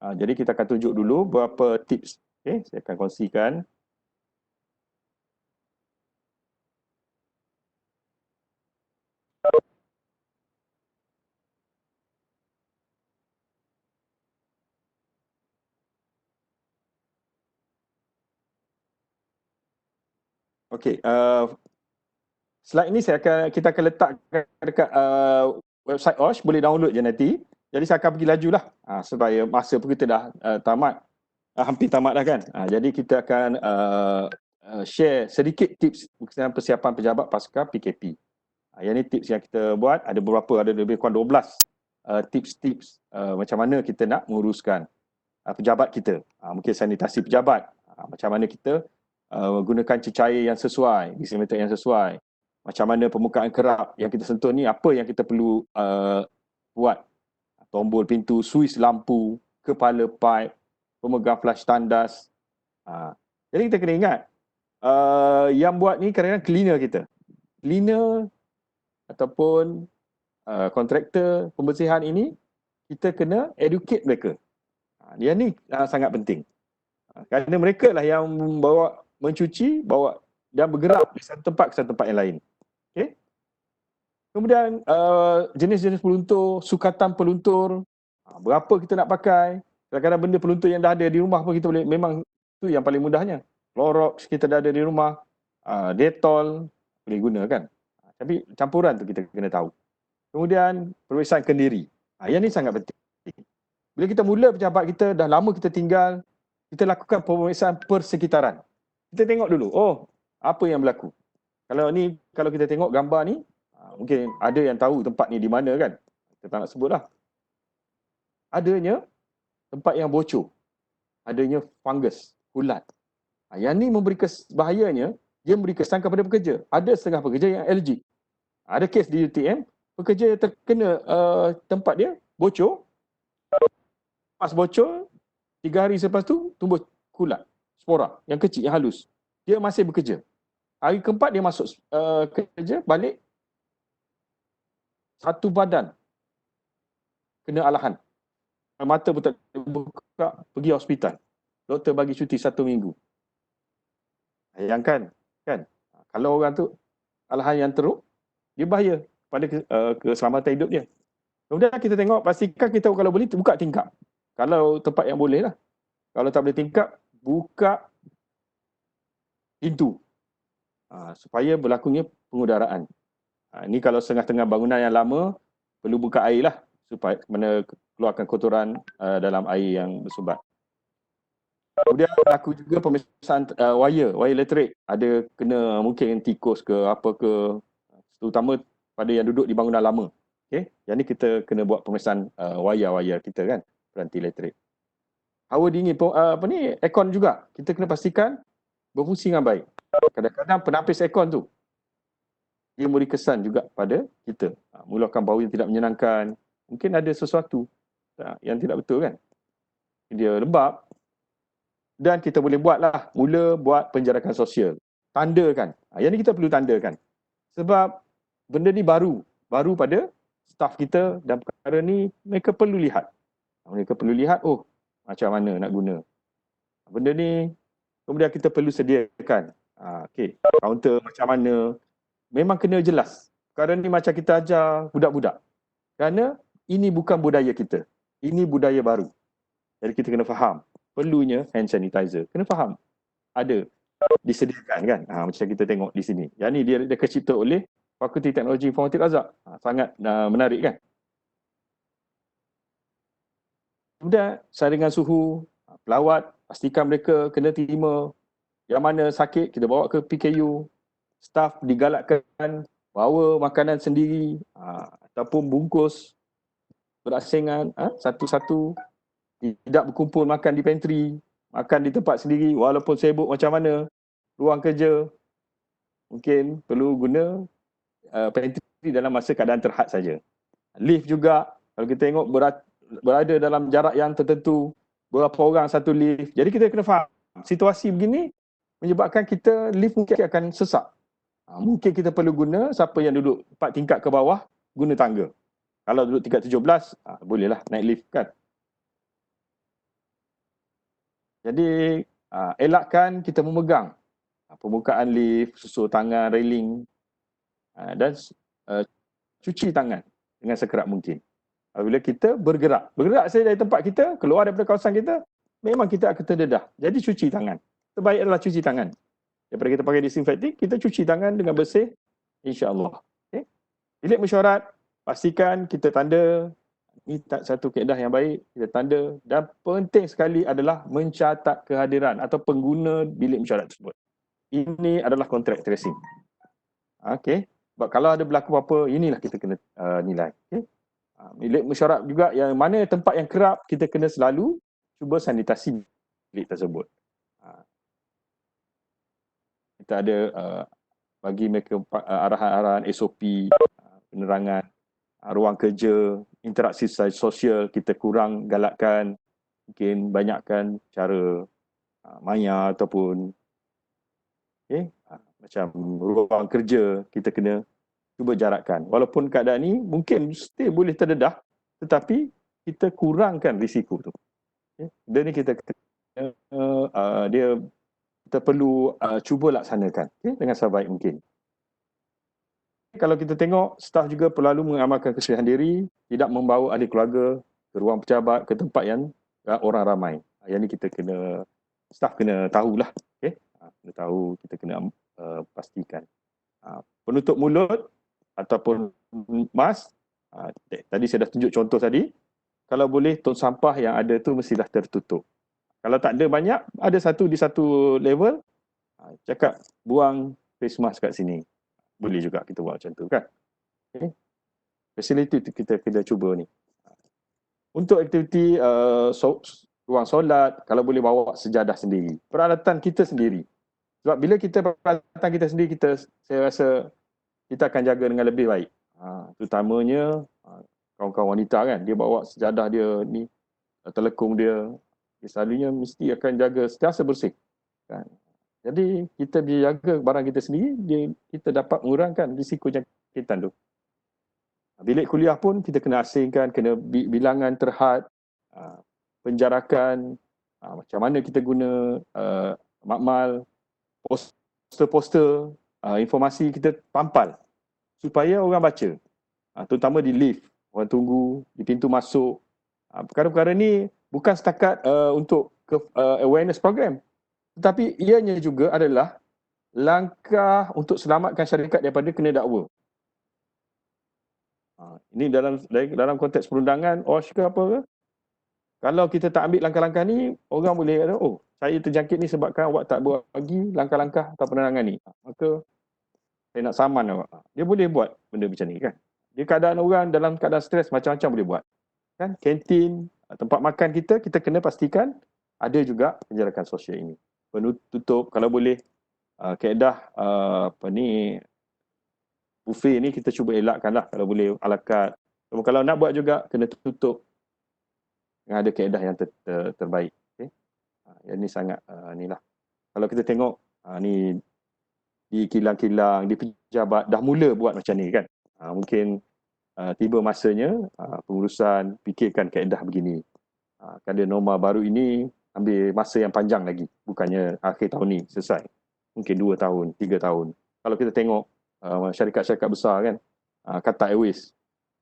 Jadi kita akan tunjuk dulu beberapa tips Okey, saya akan kongsikan. Okey, slide ni kita akan letakkan dekat website OSH, boleh download je nanti. Jadi saya akan pergi lajulah supaya masa pun kita dah tamat, hampir tamat dah kan. Jadi kita akan share sedikit tips berkenaan persiapan pejabat pasca PKP. Yang ni tips yang kita buat, ada beberapa, ada lebih kurang 12 tips-tips macam mana kita nak menguruskan pejabat kita. Mungkin sanitasi pejabat, macam mana kita gunakan cecair yang sesuai, disinfektan yang sesuai, macam mana permukaan kerap yang kita sentuh ni, apa yang kita perlu buat, tombol pintu, suis lampu, kepala pipe, pemegang flush tandas. Jadi kita kena ingat, yang buat ni kadang-kadang cleaner ataupun kontraktor pembersihan ini, kita kena educate mereka. Yang ni sangat penting. Kerana mereka lah yang mencuci, dan bergerak di satu tempat ke satu tempat yang lain. Okay? Kemudian jenis-jenis peluntur, sukatan peluntur, berapa kita nak pakai. Kadang-kadang benda peluntur yang dah ada di rumah pun kita boleh, memang tu yang paling mudahnya. Clorox kita dah ada di rumah, Dettol boleh guna kan. Tapi campuran tu kita kena tahu. Kemudian pemeriksaan kendiri. Yang ni sangat penting. Bila kita mula pejabat kita, dah lama kita tinggal, kita lakukan pemeriksaan persekitaran. Kita tengok dulu, apa yang berlaku. Kalau kita tengok gambar ni, mungkin ada yang tahu tempat ni di mana kan. Kita tak nak sebut lah. Adanya tempat yang bocor. Adanya fungus, kulat. Yang ni bahayanya, dia memberi kesan kepada pekerja. Ada setengah pekerja yang allergic. Ada kes di UTM, pekerja terkena tempat dia bocor. Pas bocor, 3 hari selepas tu tumbuh kulat, spora yang kecil, yang halus. Dia masih bekerja. Hari keempat dia masuk kerja, balik, satu badan kena alahan. Mata pun tak buka, pergi hospital. Doktor bagi cuti 1 minggu. Bayangkan, kan? Kalau orang tu alahan yang teruk, dia bahaya pada keselamatan hidup dia. Kemudian kita tengok, pastikan kita kalau boleh buka tingkap. Kalau tempat yang boleh lah. Kalau tak boleh tingkap, buka pintu. Supaya berlakunya pengudaraan. Ini kalau setengah-tengah bangunan yang lama, perlu buka air lah. Supaya mana keluarkan kotoran dalam air yang bersumbat. Kemudian berlaku juga pemeriksaan wire elektrik. Ada kena mungkin tikus ke apa ke. Terutama pada yang duduk di bangunan lama. Okay? Yang ni kita kena buat pemeriksaan wire kita kan. Peranti elektrik. Hawa dingin, aircon juga. Kita kena pastikan berfungsi dengan baik. Kadang-kadang penapis aircon tu, dia memberi kesan juga pada kita. Mengeluarkan bau yang tidak menyenangkan. Mungkin ada sesuatu yang tidak betul kan. Dia lembab. Dan kita boleh mula buat penjarakan sosial. Tandakan. Yang ni kita perlu tandakan. Sebab benda ni baru pada staf kita, dan perkara ni mereka perlu lihat. Mereka perlu lihat, macam mana nak guna. Benda ni, kemudian kita perlu sediakan. Kaunter macam mana. Memang kena jelas. Perkara ni macam kita ajar budak-budak. Kerana ini bukan budaya kita. Ini budaya baru. Jadi kita kena faham. Perlunya hand sanitizer. Kena faham. Ada. Disediakan kan. Macam kita tengok di sini. Yang ni dia dicipta oleh Fakulti Teknologi Informatik Razak. Sangat menarik kan. Kemudian saringan suhu, pelawat, pastikan mereka kena terima. Yang mana sakit, kita bawa ke PKU. Staf digalakkan bawa makanan sendiri ataupun bungkus berasingan satu-satu. Tidak berkumpul makan di pantry, makan di tempat sendiri walaupun sibuk macam mana. Ruang kerja, mungkin perlu guna pantry dalam masa keadaan terhad saja. Lift juga, kalau kita tengok berada dalam jarak yang tertentu, berapa orang satu lift. Jadi kita kena faham, situasi begini menyebabkan kita lift mungkin akan sesak. Mungkin kita perlu guna, siapa yang duduk 4 tingkat ke bawah, guna tangga. Kalau duduk tingkat 17, bolehlah naik lift kan. Jadi elakkan kita memegang permukaan lift, susur tangan, railing, dan cuci tangan dengan sekerap mungkin. Bila kita bergerak saja dari tempat kita, keluar daripada kawasan kita, memang kita akan terdedah. Jadi cuci tangan. Terbaik adalah cuci tangan. Daripada kita pakai disinfektan, kita cuci tangan dengan bersih, insya-Allah. Okay? Bilik mesyuarat, pastikan kita tanda. Ini satu kaedah yang baik, kita tanda. Dan penting sekali adalah mencatat kehadiran atau pengguna bilik mesyuarat tersebut. Ini adalah contact tracing. Okey. Sebab kalau ada berlaku apa-apa, inilah kita kena nilai. Okay? Bilik mesyuarat juga yang mana tempat yang kerap, kita kena selalu cuba sanitasi bilik tersebut. Kita ada bagi mereka arahan-arahan SOP, penerangan, ruang kerja, interaksi sosial kita kurang galakkan, mungkin banyakkan cara maya ataupun macam ruang kerja kita kena cuba jarakkan. Walaupun keadaan ni mungkin still boleh terdedah, tetapi kita kurangkan risiko tu. Dia ni kita kita perlu cuba laksanakan dengan sebaik mungkin. Kalau kita tengok, staf juga perlu mengamalkan kesucian diri, tidak membawa ahli keluarga ke ruang pejabat, ke tempat yang orang ramai. Yang ni kita kena, staf kena tahulah. Kena tahu, kita kena pastikan. Penutup mulut ataupun mask, tadi saya dah tunjuk contoh tadi, kalau boleh tong sampah yang ada tu mestilah tertutup. Kalau tak ada banyak, ada satu di satu level, cakap buang face mask kat sini. Boleh juga kita buat macam tu kan. Okay. Facility tu kita cuba ni. Untuk aktiviti ruang solat, kalau boleh bawa sejadah sendiri. Peralatan kita sendiri. Sebab bila kita peralatan kita sendiri, saya rasa kita akan jaga dengan lebih baik. Terutamanya kawan-kawan wanita kan, dia bawa sejadah dia ni, telekung dia selalunya mesti akan jaga sentiasa bersih. Kan? Jadi kita bila jaga barang kita sendiri, kita dapat mengurangkan risiko jangkitan tu. Bilik kuliah pun kita kena asingkan, kena bilangan terhad, penjarakan, macam mana kita guna makmal, poster-poster, informasi kita pampal supaya orang baca. Terutama di lift, orang tunggu, di pintu masuk. Perkara-perkara ni bukan setakat untuk awareness program, tetapi ianya juga adalah langkah untuk selamatkan syarikat daripada kena dakwa. Ini dalam konteks perundangan, OSH ke apa ke, kalau kita tak ambil langkah-langkah ni, orang boleh kata, oh, saya terjangkit ni sebabkan awak tak buat lagi langkah-langkah atau penerangan ni. Maka saya nak saman awak. Dia boleh buat benda macam ni kan. Dia keadaan orang dalam keadaan stres macam-macam boleh buat. Kan, kantin, tempat makan kita kena pastikan ada juga penjarakan sosial ini. Penutup kalau boleh, kaedah buffet ni kita cuba elakkan lah kalau boleh ala carte. Kalau nak buat juga kena tutup dengan ada kaedah yang terbaik. Okay? Yang ni sangat ni lah. Kalau kita tengok ni di kilang-kilang, di pejabat dah mula buat macam ni kan. Mungkin tiba masanya pengurusan fikirkan kaedah begini. Kada norma baru ini ambil masa yang panjang lagi. Bukannya akhir tahun ni selesai. Mungkin 2 tahun, 3 tahun. Kalau kita tengok syarikat-syarikat besar kan, Qatar Airways,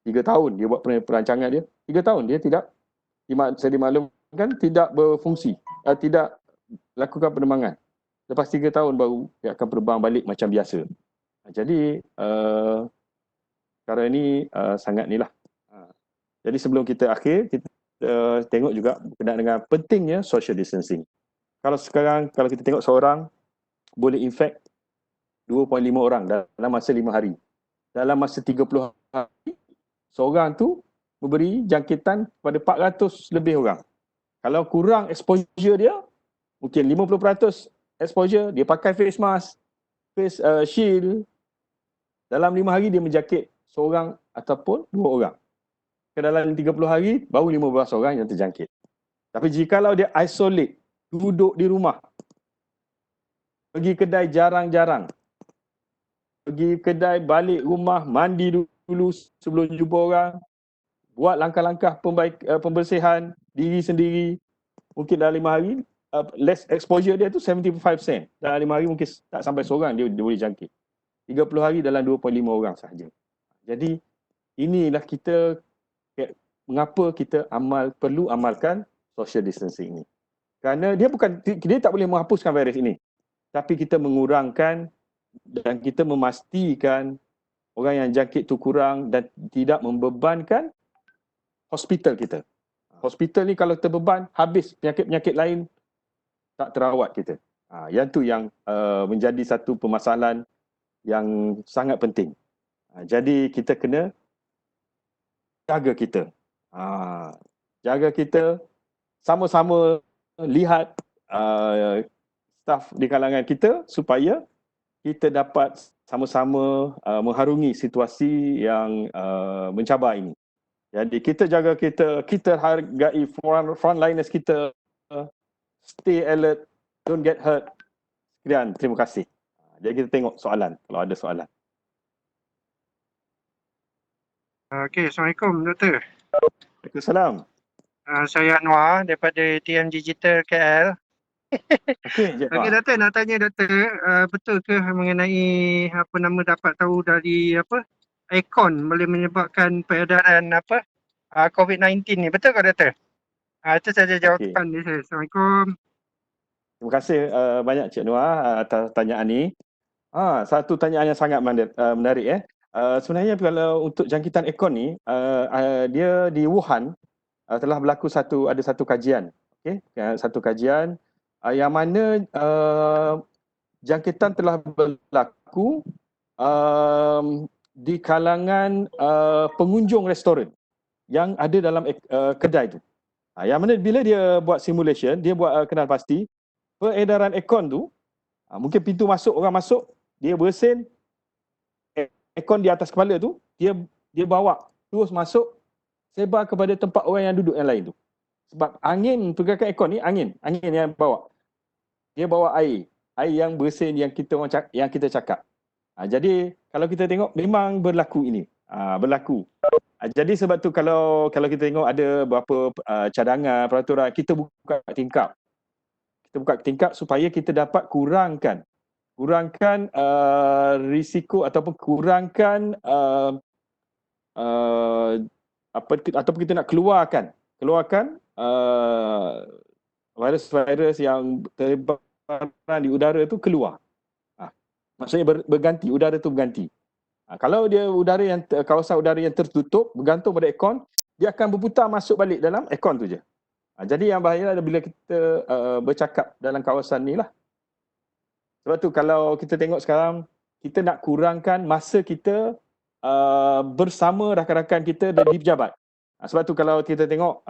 3 tahun dia buat perancangan dia. 3 tahun dia tidak, saya dimaklumkan tidak berfungsi, tidak lakukan penerbangan. Lepas 3 tahun baru dia akan terbang balik macam biasa. Jadi sekarang ni sangat ni lah. Jadi sebelum kita akhir, kita tengok juga berkenaan dengan pentingnya social distancing. Kalau sekarang, kalau kita tengok seorang boleh infect 2.5 orang dalam masa 5 hari. Dalam masa 30 hari, seorang tu memberi jangkitan kepada 400 lebih orang. Kalau kurang exposure dia, mungkin 50% exposure, dia pakai face mask, face shield, dalam 5 hari dia menjangkit seorang ataupun 2 orang. Dalam 30 hari, baru 15 orang yang terjangkit. Tapi jikalau dia isolate, duduk di rumah, pergi kedai jarang-jarang, pergi kedai, balik rumah, mandi dulu sebelum jumpa orang, buat langkah-langkah pembersihan diri sendiri, mungkin dalam 5 hari, less exposure dia tu 75%. Dalam 5 hari mungkin tak sampai seorang dia boleh jangkit. 30 hari dalam 2.5 orang sahaja. Jadi inilah mengapa kita perlu amalkan social distancing ini. Kerana dia tak boleh menghapuskan virus ini. Tapi kita mengurangkan dan kita memastikan orang yang jangkit tu kurang dan tidak membebankan hospital kita. Hospital ni kalau terbeban, habis penyakit-penyakit lain tak terawat kita. Yang tu yang menjadi satu permasalahan yang sangat penting. Jadi kita kena jaga kita. Jaga kita, sama-sama lihat staf di kalangan kita supaya kita dapat sama-sama mengharungi situasi yang mencabar ini. Jadi kita jaga kita hargai frontliners kita, stay alert, don't get hurt. Sekian, terima kasih. Jadi kita tengok soalan, kalau ada soalan. Okey, Assalamualaikum Doktor. Waalaikumsalam. Saya Anwar daripada TM Digital KL. Okey, Okey Doktor, nak tanya Doktor, betul ke mengenai dapat tahu dari aircon boleh menyebabkan peredaran COVID-19 ni, betul ke Doktor? Itu saja jawapan dia saya. Assalamualaikum. Terima kasih banyak Cik Noah atas pertanyaan ni. Satu pertanyaan yang sangat menarik. Sebenarnya kalau untuk jangkitan aircon ni, dia di Wuhan telah berlaku ada satu kajian. Okey, satu kajian yang mana jangkitan telah berlaku di kalangan pengunjung restoran yang ada dalam kedai tu. Yang mana bila dia buat simulation, dia buat kenal pasti peredaran aircon tu, mungkin pintu masuk, orang masuk, dia bersin aircon di atas kepala tu, dia bawa terus masuk, sebar kepada tempat orang yang duduk yang lain tu. Sebab angin, pergerakan aircon ni angin yang bawa. Dia bawa air yang bersin yang kita cakap. Jadi kalau kita tengok memang berlaku ini. Berlaku. Jadi sebab tu kalau kita tengok ada beberapa cadangan, peraturan, kita buka tingkap. Kita buka tingkap supaya kita dapat kurangkan risiko ataupun kurangkan ataupun kita nak keluarkan virus-virus yang tersebar di udara tu keluar. Maksudnya berganti, udara tu berganti. Kalau dia kawasan udara yang tertutup, bergantung pada aircon, dia akan berputar masuk balik dalam aircon tu je. Jadi yang bahaya adalah bila kita bercakap dalam kawasan ni lah. Sebab tu kalau kita tengok sekarang, kita nak kurangkan masa kita bersama rakan-rakan kita di pejabat. Sebab tu kalau kita tengok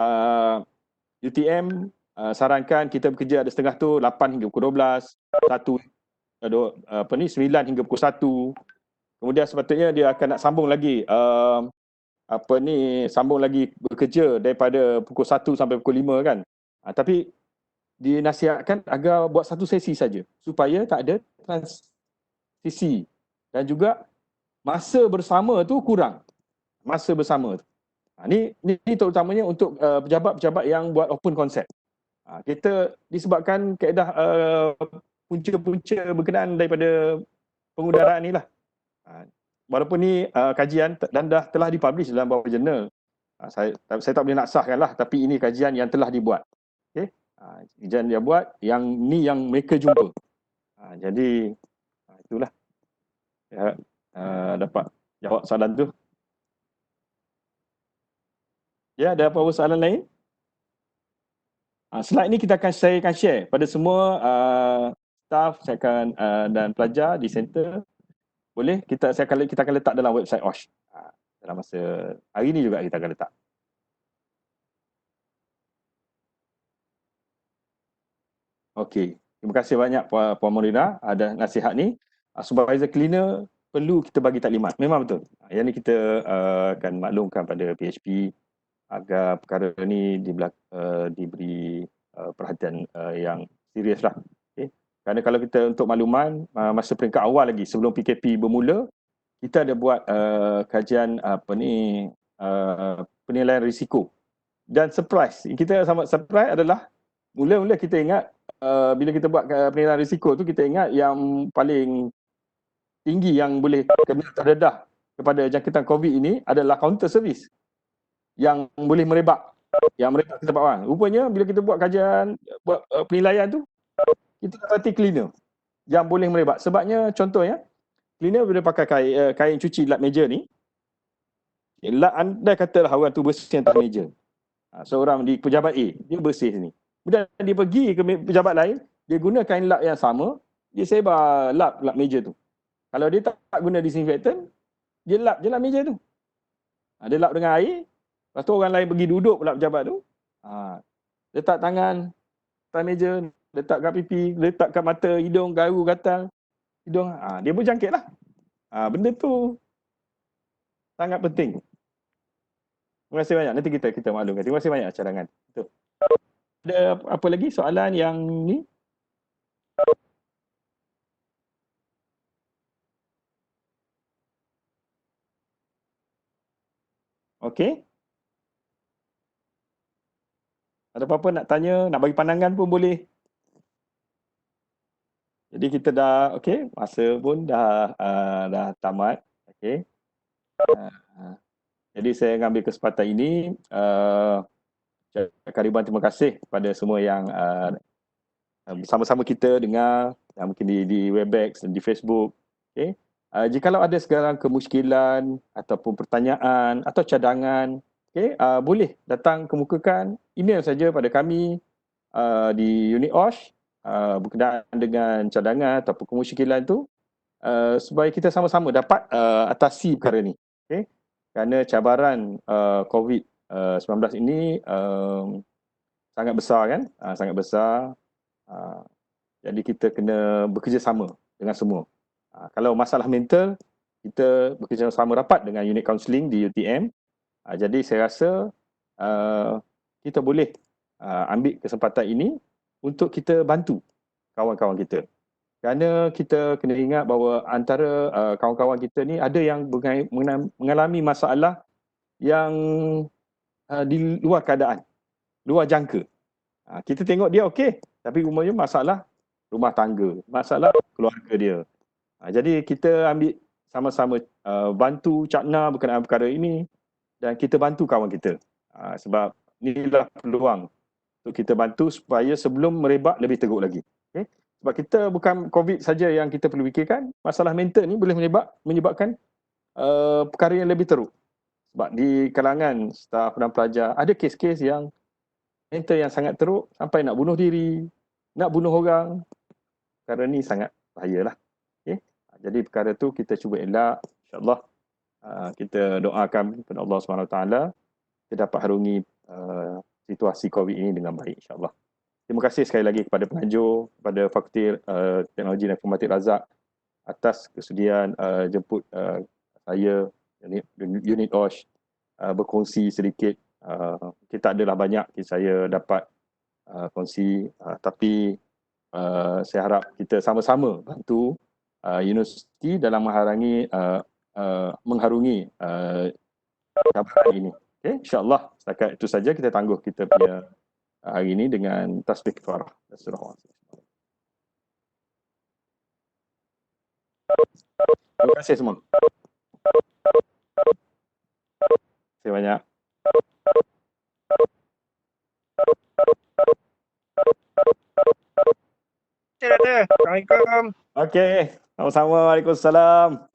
UTM sarankan kita bekerja ada setengah tu 8 hingga pukul 12, 9 hingga pukul 1. Kemudian sepatutnya dia akan nak sambung lagi sambung lagi bekerja daripada pukul 1 sampai pukul 5 kan. Tapi dinasihatkan agar buat satu sesi saja supaya tak ada transisi dan juga masa bersama tu kurang. Masa bersama tu. Ni terutamanya untuk pejabat-pejabat yang buat open concept. Kita disebabkan kaedah punca-punca berkenaan daripada pengudaraan ni lah. Walaupun ni kajian dan telah dipublish dalam beberapa jurnal. Saya tak boleh nak sahkan lah, tapi ini kajian yang telah dibuat. Okay? Kajian dia buat, yang mereka jumpa. Jadi itulah. Ya, dapat jawab soalan tu. Ya, ada apa-apa soalan lain? Slide ni kita akan share pada semua staff dan pelajar di center. Boleh? Kita akan letak dalam website OSH. Dalam masa hari ni juga kita akan letak. Okey. Terima kasih banyak Puan Morina ada nasihat ni. Supervisor cleaner perlu kita bagi taklimat. Memang betul. Yang ni kita akan maklumkan pada PHP agar perkara ni diberi perhatian yang serius lah. Okay. Kerana kalau kita untuk makluman, masa peringkat awal lagi sebelum PKP bermula, kita ada buat kajian penilaian risiko. Dan surprise, kita sangat surprise adalah mula-mula kita ingat bila kita buat penilaian risiko tu, kita ingat yang paling tinggi yang boleh kena terdedah kepada jangkitan COVID ini adalah counter service yang boleh merebak. Yang merebak ke tempat orang. Rupanya bila kita buat kajian, buat penilaian tu, kita dapati cleaner yang boleh merebak. Sebabnya contohnya, cleaner boleh pakai kain cuci lap meja ni. Lap anda katalah orang tu bersih atas meja. Seorang di pejabat A, dia bersih ni. Kemudian dia pergi ke pejabat lain, dia guna kain lap yang sama, dia sebar lap meja tu. Kalau dia tak guna disinfektan, dia lap je lah meja tu. Dia lap dengan air, lepas tu orang lain pergi duduk pula pejabat tu. Letak tangan atas meja, letak kat pipi, letak kat mata, hidung, garu, gatal, hidung. Dia berjangkit lah. Benda tu sangat penting. Terima kasih banyak. Nanti kita maklumkan. Terima kasih banyak cadangan. Betul. Ada apa lagi soalan yang ni? Okey. Ada apa-apa nak tanya, nak bagi pandangan pun boleh. Jadi kita dah, okey, masa pun dah tamat. Okey. Jadi saya mengambil kesempatan ini, cakap ribuan terima kasih kepada semua yang bersama-sama kita dengar, yang mungkin di Webex dan di Facebook. Okay. Jikalau ada segala kemusykilan ataupun pertanyaan atau cadangan, okay, boleh datang kemukakan email saja pada kami di unit OSH berkenaan dengan cadangan ataupun kemusykilan tu, supaya kita sama-sama dapat atasi perkara ni. Okay. Kerana cabaran COVID-19 ini sangat besar kan, sangat besar. Jadi kita kena bekerjasama dengan semua. Kalau masalah mental, kita bekerjasama rapat dengan unit kaunseling di UTM. Jadi saya rasa kita boleh ambil kesempatan ini untuk kita bantu kawan-kawan kita. Kerana kita kena ingat bahawa antara kawan-kawan kita ni ada yang mengalami masalah yang di luar keadaan, luar jangka. Kita tengok dia okey, tapi umumnya masalah rumah tangga, masalah keluarga dia. Jadi kita ambil sama-sama bantu cakna berkenaan perkara ini dan kita bantu kawan kita. Sebab inilah peluang untuk kita bantu supaya sebelum merebak lebih teruk lagi. Okay? Sebab kita bukan COVID saja yang kita perlu fikirkan, masalah mental ni boleh menyebabkan perkara yang lebih teruk. Sebab di kalangan staf dan pelajar ada kes-kes yang mental yang sangat teruk sampai nak bunuh diri, nak bunuh orang. Perkara ni sangat bahayalah. Okay? Jadi perkara tu kita cuba elak, insya-Allah. Kita doakan kepada Allah SWT kita dapat harungi situasi COVID ini dengan baik, insya-Allah. Terima kasih sekali lagi kepada penganjur, kepada Fakulti Teknologi dan Informatik Razak atas kesudian jemput saya, unit OSH, berkongsi sedikit. Kita adalah banyak saya dapat kongsi, tapi saya harap kita sama-sama bantu universiti dalam mengharungi cabaran ini. Okay, insya-Allah setakat itu saja kita tangguh kita punya hari ini dengan tasbih kifarah. Terima kasih semua. Terima kasih banyak. Assalamualaikum. Okey, sama-sama. Waalaikumsalam.